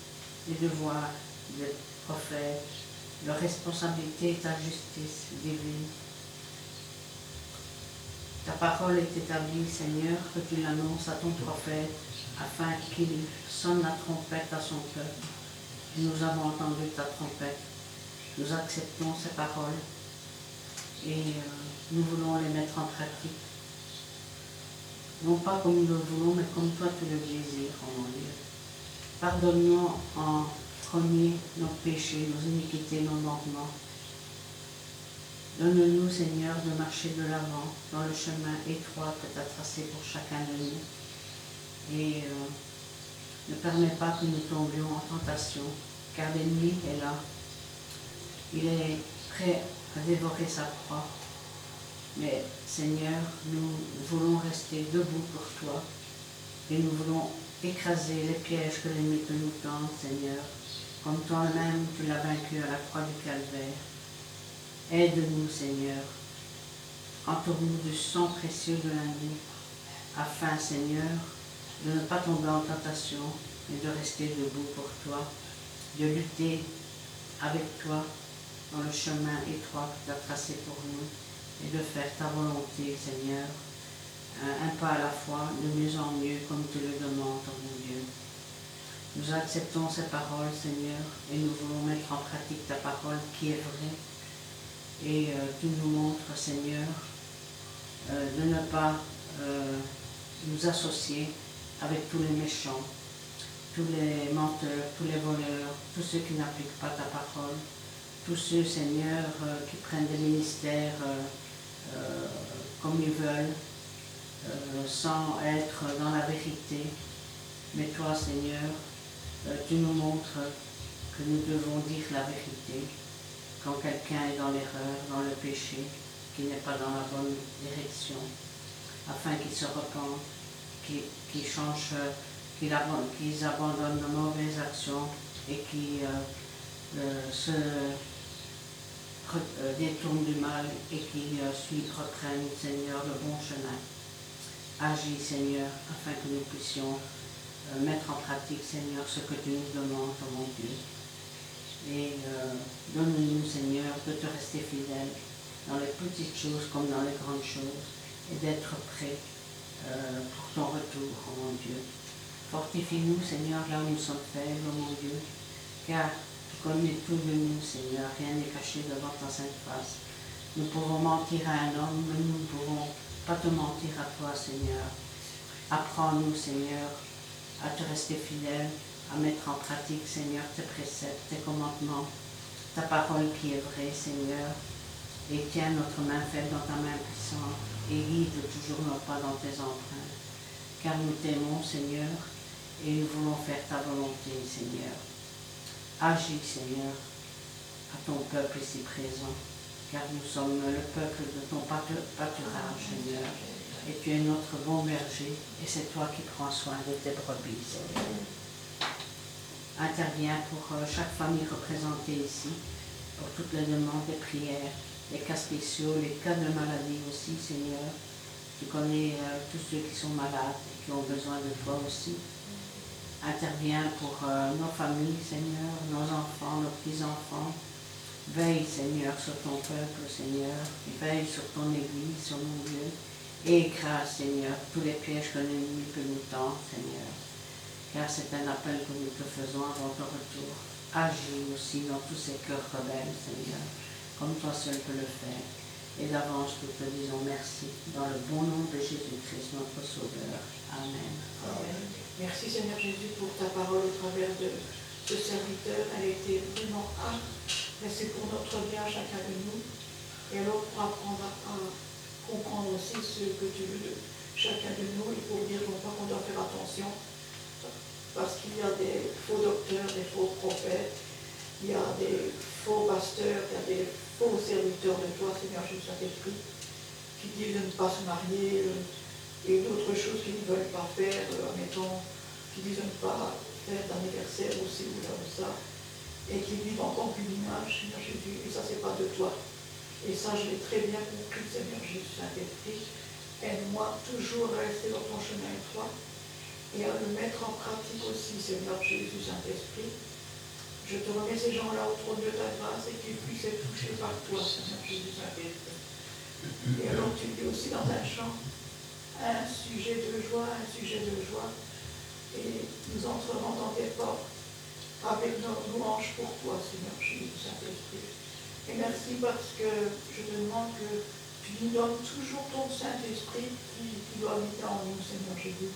les devoirs des prophètes, leur responsabilité et ta justice divine. Ta parole est établie, Seigneur, que tu l'annonces à ton prophète, afin qu'il sonne la trompette à son peuple. Nous avons entendu ta trompette. Nous acceptons ces paroles et nous voulons les mettre en pratique. Non pas comme nous le voulons, mais comme toi tu le désires, oh mon Dieu. Pardonne-nous en premier nos péchés, nos iniquités, nos manquements. Donne-nous, Seigneur, de marcher de l'avant dans le chemin étroit que tu as tracé pour chacun de nous. Et ne permets pas que nous tombions en tentation, car l'ennemi est là. Il est prêt à dévorer sa proie. Mais Seigneur, nous voulons rester debout pour toi et nous voulons écraser les pièges que l'ennemi te nous tend, Seigneur, comme toi-même tu l'as vaincu à la croix du Calvaire. Aide-nous, Seigneur. Entoure-nous du sang précieux de l'agneau, afin, Seigneur, de ne pas tomber en tentation, mais de rester debout pour toi, de lutter avec toi dans le chemin étroit que tu as tracé pour nous, et de faire ta volonté, Seigneur, un pas à la fois, de mieux en mieux, comme tu le demandes, oh mon Dieu. Nous acceptons ces paroles, Seigneur, et nous voulons mettre en pratique ta parole qui est vraie. Et tu nous montres, Seigneur, de ne pas nous associer avec tous les méchants, tous les menteurs, tous les voleurs, tous ceux qui n'appliquent pas ta parole, tous ceux, Seigneur, qui prennent des ministères comme ils veulent, sans être dans la vérité. Mais toi, Seigneur, tu nous montres que nous devons dire la vérité quand quelqu'un est dans l'erreur, dans le péché, qui n'est pas dans la bonne direction, afin qu'ils se repentent, qu'ils changent, qu'ils abandonnent de mauvaises actions et qu'ils se détournent du mal et qui reprennent, Seigneur, le bon chemin. Agis, Seigneur, afin que nous puissions mettre en pratique, Seigneur, ce que tu nous demandes, oh mon Dieu. Et donne-nous, Seigneur, de te rester fidèle dans les petites choses comme dans les grandes choses et d'être prêt pour ton retour, oh mon Dieu. Fortifie-nous, Seigneur, là où nous sommes faibles, oh mon Dieu, car tu connais tout de nous, Seigneur, rien n'est caché devant ta sainte face. Nous pouvons mentir à un homme, mais nous ne pouvons pas te mentir à toi, Seigneur. Apprends-nous, Seigneur, à te rester fidèle, à mettre en pratique, Seigneur, tes préceptes, tes commandements, ta parole qui est vraie, Seigneur, et tiens notre main faible dans ta main puissante, et guide toujours nos pas dans tes empreintes. Car nous t'aimons, Seigneur, et nous voulons faire ta volonté, Seigneur. Agis, Seigneur, à ton peuple ici présent, car nous sommes le peuple de ton pâturage, Seigneur, et tu es notre bon berger, et c'est toi qui prends soin de tes brebis, Seigneur. Interviens pour chaque famille représentée ici, pour toutes les demandes et prières, les cas spéciaux, les cas de maladie aussi, Seigneur. Tu connais tous ceux qui sont malades et qui ont besoin de toi aussi. Interviens pour nos familles, Seigneur, nos enfants, nos petits-enfants. Veille, Seigneur, sur ton peuple, Seigneur. Veille sur ton Église, sur mon Dieu. Et écrase, Seigneur, tous les pièges que l'ennemi peut nous tendre, Seigneur. Car c'est un appel que nous te faisons avant ton retour. Agis aussi dans tous ces cœurs rebelles, Seigneur, comme toi seul peux le faire. Et d'avance, nous te disons merci, dans le bon nom de Jésus-Christ, notre Sauveur. Amen. Amen. Merci Seigneur Jésus pour ta parole au travers de ce serviteur. Elle a été vraiment âme, mais c'est pour notre bien chacun de nous. Et alors pour apprendre à comprendre aussi ce que tu veux de chacun de nous, il faut dire non pas qu'on doit faire attention, parce qu'il y a des faux docteurs, des faux prophètes, il y a des faux pasteurs, il y a des faux serviteurs de toi, Seigneur Jésus Saint-Esprit, qui disent de ne pas se marier, et d'autres choses qu'ils ne veulent pas faire, admettons, qui disent de ne pas faire d'anniversaire aussi ou là ou ça, et qui vivent en concubinage, Seigneur Jésus, et ça c'est pas de toi. Et ça je l'ai très bien compris, Seigneur Jésus Saint-Esprit. Aide-moi toujours à rester dans ton chemin étroit et à le mettre en pratique aussi, Seigneur Jésus Saint-Esprit. Je te remets ces gens-là au trône de ta grâce et qu'ils puissent être touchés par toi, Seigneur Jésus Saint-Esprit. Et alors tu dis aussi dans un chant, un sujet de joie, et nous entrerons dans tes portes avec nos louanges pour toi, Seigneur Jésus Saint-Esprit. Et merci parce que je te demande que tu nous donnes toujours ton Saint-Esprit qui doit habiter en nous, Seigneur Jésus.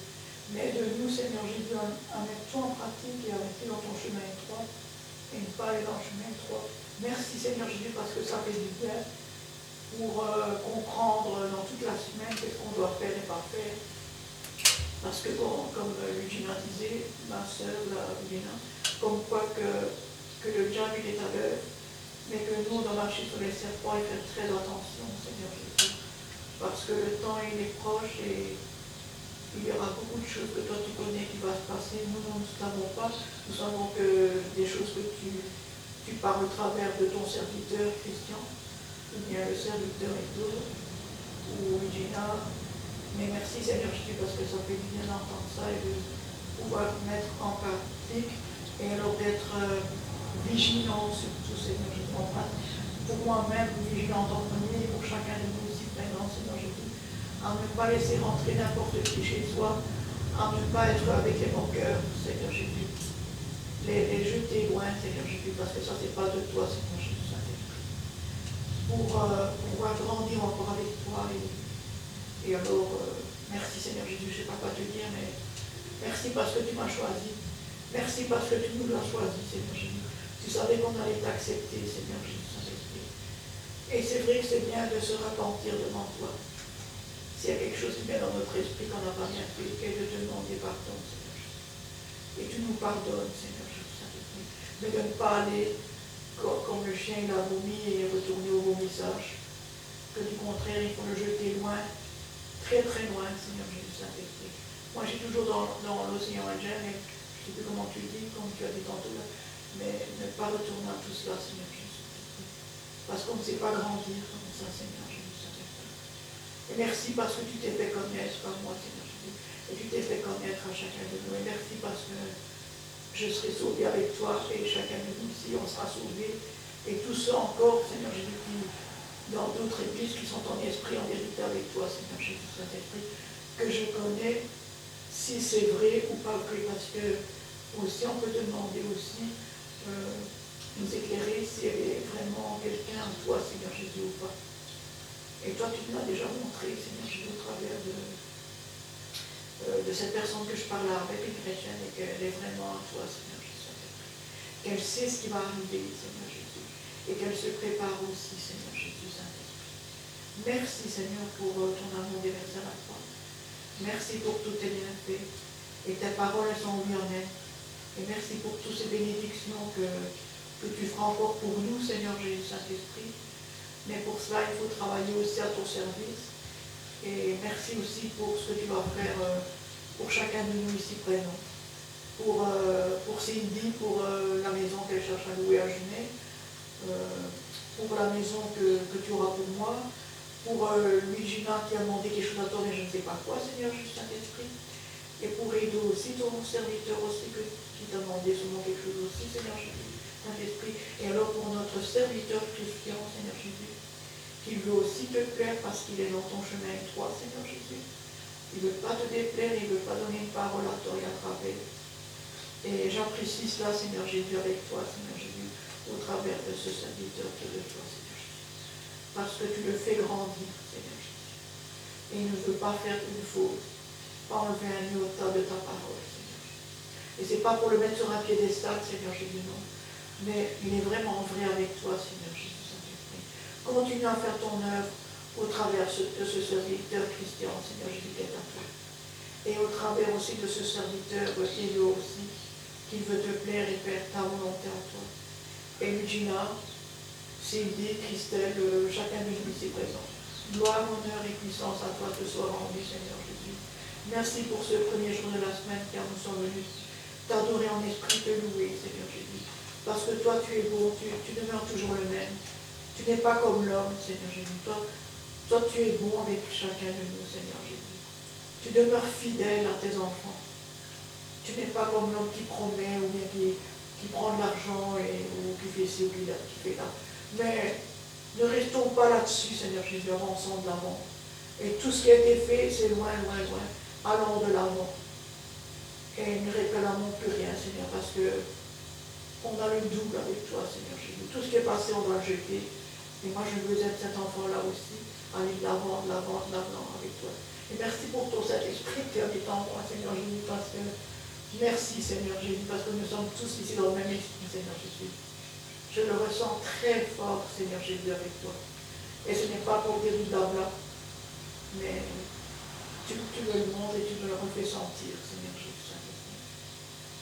Mais de nous, Seigneur Jésus, à mettre tout en pratique et à rester dans ton chemin étroit et ne pas aller dans le chemin étroit. Merci, Seigneur Jésus, parce que ça fait du bien pour comprendre dans toute la semaine qu'est-ce qu'on doit faire et pas faire. Parce que, bon, comme Eugénia disait, ma soeur, Eugénia, comme quoi que le diable, il est à l'œuvre, mais que nous, on doit marcher sur les serpents et faire très attention, Seigneur Jésus. Parce que le temps, il est proche et il y aura beaucoup de choses que toi tu connais qui va se passer. Nous, nous ne savons pas. Nous savons que des choses que tu parles au travers de ton serviteur Christian, ou bien le serviteur Hector, ou Eugénia. Mais merci Seigneur Jésus parce que ça fait du bien d'entendre ça et de pouvoir mettre en pratique et alors d'être vigilant surtout Seigneur Jésus. Pour moi-même, vigilant en premier, pour chacun de nous ici présents, Seigneur Jésus. À ne pas laisser rentrer n'importe qui chez soi, à ne pas être avec les moqueurs, Seigneur Jésus. Les jeter loin, Seigneur Jésus, parce que ça, c'est pas de toi, Seigneur Jésus Saint-Esprit. Pour pouvoir grandir encore avec toi. Et alors, merci Seigneur Jésus, je ne sais pas quoi te dire, mais merci parce que tu m'as choisi. Merci parce que tu nous l'as choisi, Seigneur Jésus. Tu savais qu'on allait t'accepter, Seigneur Jésus Saint-Esprit. Et c'est vrai que c'est bien de se repentir devant toi. S'il y a quelque chose qui vient dans notre esprit qu'on n'a pas bien fait, et de te demander pardon, Seigneur Jésus. Et tu nous pardonnes, Seigneur Jésus Saint-Esprit. Mais de ne pas aller comme le chien il a vomi et retourner au vomissage. Que du contraire, il faut le jeter loin, très très loin, Seigneur Jésus Saint-Esprit. Moi, j'ai toujours dans l'océan Indien, mais je ne sais plus comment tu le dis, comme tu as dit tantôt, mais ne pas retourner à tout cela, Seigneur Jésus Saint-Esprit. Parce qu'on ne sait pas grandir comme ça, Seigneur Jésus. Et merci parce que tu t'es fait connaître par moi, Seigneur Jésus. Et tu t'es fait connaître à chacun de nous. Et merci parce que je serai sauvé avec toi et chacun de nous ici, on sera sauvé. Et tous ceux encore, Seigneur Jésus, qui, dans d'autres églises, qui sont en esprit, en vérité avec toi, Seigneur Jésus, Saint-Esprit, que je connais, si c'est vrai ou pas vrai. Parce que aussi, on peut te demander aussi, nous éclairer si elle est vraiment quelqu'un en toi, Seigneur Jésus, ou pas. Et toi, tu me l'as déjà montré, Seigneur Jésus, au travers de cette personne que je parle avec, une chrétienne, et qu'elle est vraiment en toi, Seigneur Jésus. Qu'elle sait ce qui va arriver, Seigneur Jésus, et qu'elle se prépare aussi, Seigneur Jésus Saint-Esprit. Merci, Seigneur, pour ton amour déversé à la croix. Merci pour tous tes bienfaits. Et tes paroles sont oui en elles. Et merci pour toutes ces bénédictions que tu feras encore pour nous, Seigneur Jésus Saint-Esprit. Mais pour cela, il faut travailler aussi à ton service. Et merci aussi pour ce que tu vas faire pour chacun de nous ici présents. Pour Cindy, pour la maison qu'elle cherche à louer à Genève, pour la maison que tu auras pour moi, pour Luigina qui a demandé quelque chose à toi, mais je ne sais pas quoi, Seigneur Jésus Saint-Esprit. Et pour Edo aussi, ton serviteur aussi, qui t'a demandé seulement quelque chose aussi, Seigneur Jésus Saint-Esprit. Et alors pour notre serviteur Christian, Seigneur Jésus, qui veut aussi te plaire parce qu'il est dans ton chemin étroit, Seigneur Jésus. Il ne veut pas te déplaire, il ne veut pas donner une parole à tort et à travers. Et j'apprécie cela, Seigneur Jésus, avec toi, Seigneur Jésus, au travers de ce serviteur de toi, Seigneur Jésus. Parce que tu le fais grandir, Seigneur Jésus. Et il ne veut pas faire une faute, pas enlever un iota de ta parole, Seigneur Jésus. Et ce n'est pas pour le mettre sur un piédestal, Seigneur Jésus, non. Mais il est vraiment vrai avec toi, Seigneur Jésus. Continue à faire ton œuvre au travers de ce serviteur Christian, Seigneur Jésus, qui est à toi. Et au travers aussi de ce serviteur Edo aussi, qui veut te plaire et faire ta volonté à toi. Et Luigina, Sylvie, Christelle, chacun de nous ici présent. Gloire, honneur et puissance à toi te soit rendu, Seigneur Jésus. Merci pour ce premier jour de la semaine car nous sommes venus t'adorer en esprit, te louer, Seigneur Jésus. Parce que toi tu es bon, tu demeures toujours le même. Tu n'es pas comme l'homme, Seigneur Jésus. Toi, tu es bon avec chacun de nous, Seigneur Jésus. Tu demeures fidèle à tes enfants. Tu n'es pas comme l'homme qui promet ou bien qui prend de l'argent ou qui fait ci ou qui fait là. Mais ne restons pas là-dessus, Seigneur Jésus, avançons de l'avant. Et tout ce qui a été fait, c'est loin, loin, loin. Allons de l'avant. Et ne réclamons plus rien, Seigneur, parce que on a le double avec toi, Seigneur Jésus. Tout ce qui est passé, on doit le jeter. Et moi, je veux être cet enfant-là aussi, aller de l'avant avec toi. Et merci pour ton Saint-Esprit qui habite en moi, Seigneur Jésus, parce que merci, Seigneur Jésus, parce que nous sommes tous ici dans le même esprit, Seigneur Jésus. Je le ressens très fort, Seigneur Jésus, avec toi. Et ce n'est pas pour dire du blabla, mais tu me le montres et tu me le refais sentir, Seigneur Jésus, Saint-Esprit.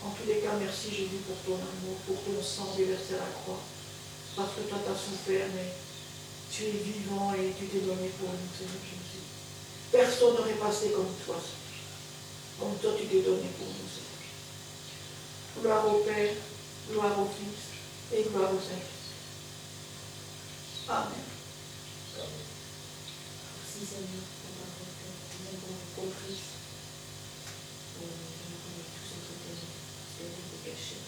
En tous les cas, merci Jésus pour ton amour, pour ton sang déversé à la croix. Parce que toi, tu as souffert, mais tu es vivant et tu t'es donné pour nous, Seigneur Jésus. Personne n'aurait passé comme toi, Seigneur. Comme toi, tu t'es donné pour nous, Seigneur Jésus. Gloire au Père, gloire au Fils et gloire au Saint-Esprit. Amen. Merci, Seigneur, pour la parole que nous avons comprise. Nous avons tous entre tes mains, parce qu'elle est cachée.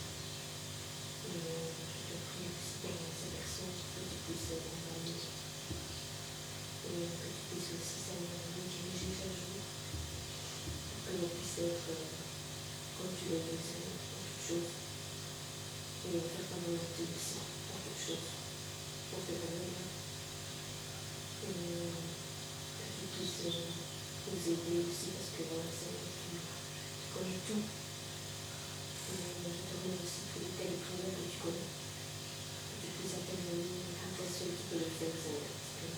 Et je te prie aussi pour ces personnes que tu puisses accompagner. Et que tu puisses aussi, Seigneur, nous diriger chaque jour. Pour que l'on puisse être comme tu le veux, Seigneur, dans toutes choses. Et faire ta volonté aussi, dans toutes choses. Pour te donner. Et que tu puisses nous aider aussi, parce que voilà, Seigneur, tu connais tout. Et je te remercie pour les tels prières que tu connais. Que tu puisses intervenir à toi seul qui peux le faire, Seigneur. Parce que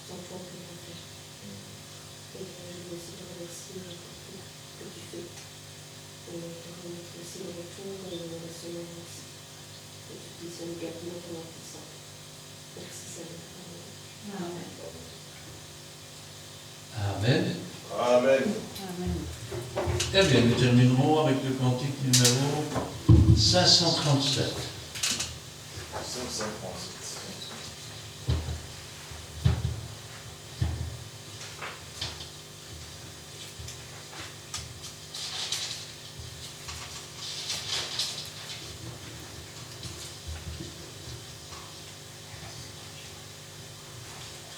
sans toi, on ne peut rien faire. Et je veux aussi te remercier pour tout ce que tu fais. Et te remercier aussi le retour et la semaine aussi. Que tu puisses nous garder dans ton puissant. Merci, Seigneur. Amen. Amen. Amen. Amen. Eh bien, nous terminerons avec le cantique numéro 537. 537.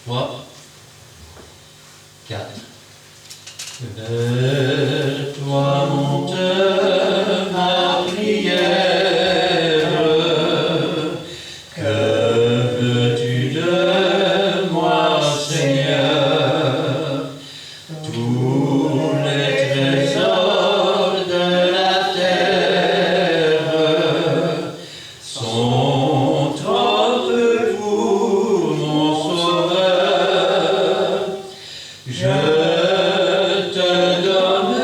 Trois, quatre. Vers toi monte ma prière, que veux-tu de moi, Seigneur? Tous les trésors de la terre sont trop peu pour mon sauveur. Je te donne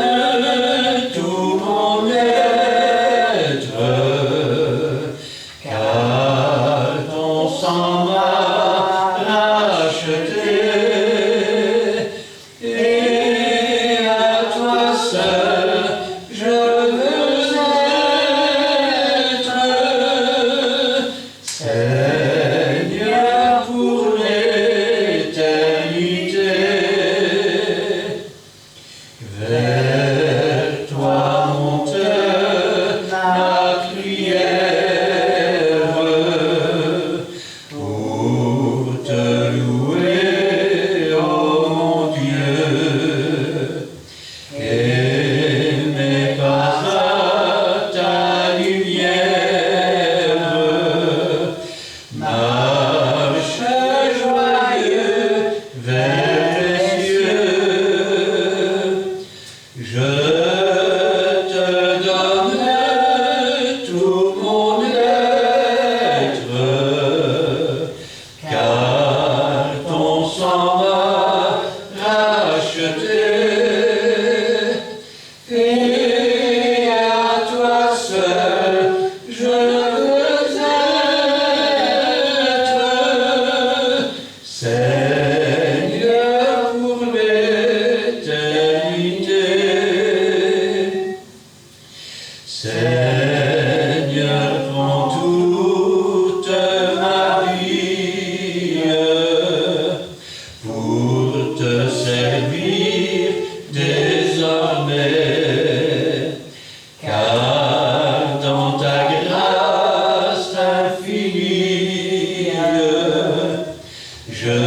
je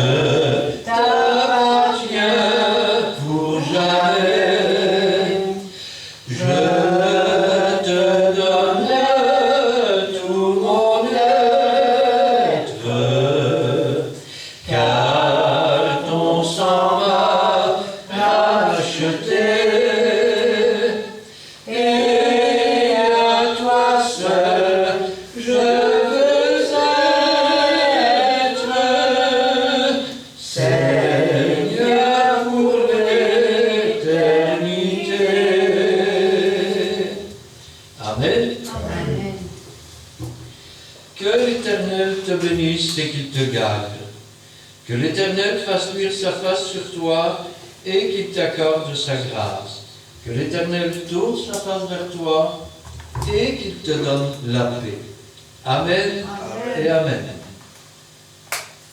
t'appartiens pour jamais. Je te donne tout mon être, car ton sang m'a racheté. Et à toi seul je veux être, Seigneur, pour l'éternité. Amen. Amen. Que l'Éternel te bénisse et qu'il te garde. Que l'Éternel fasse luire sa face sur toi et qu'il t'accorde sa grâce. Que l'Éternel tourne sa face vers toi et qu'il te donne la paix. Amen Amen. et Amen.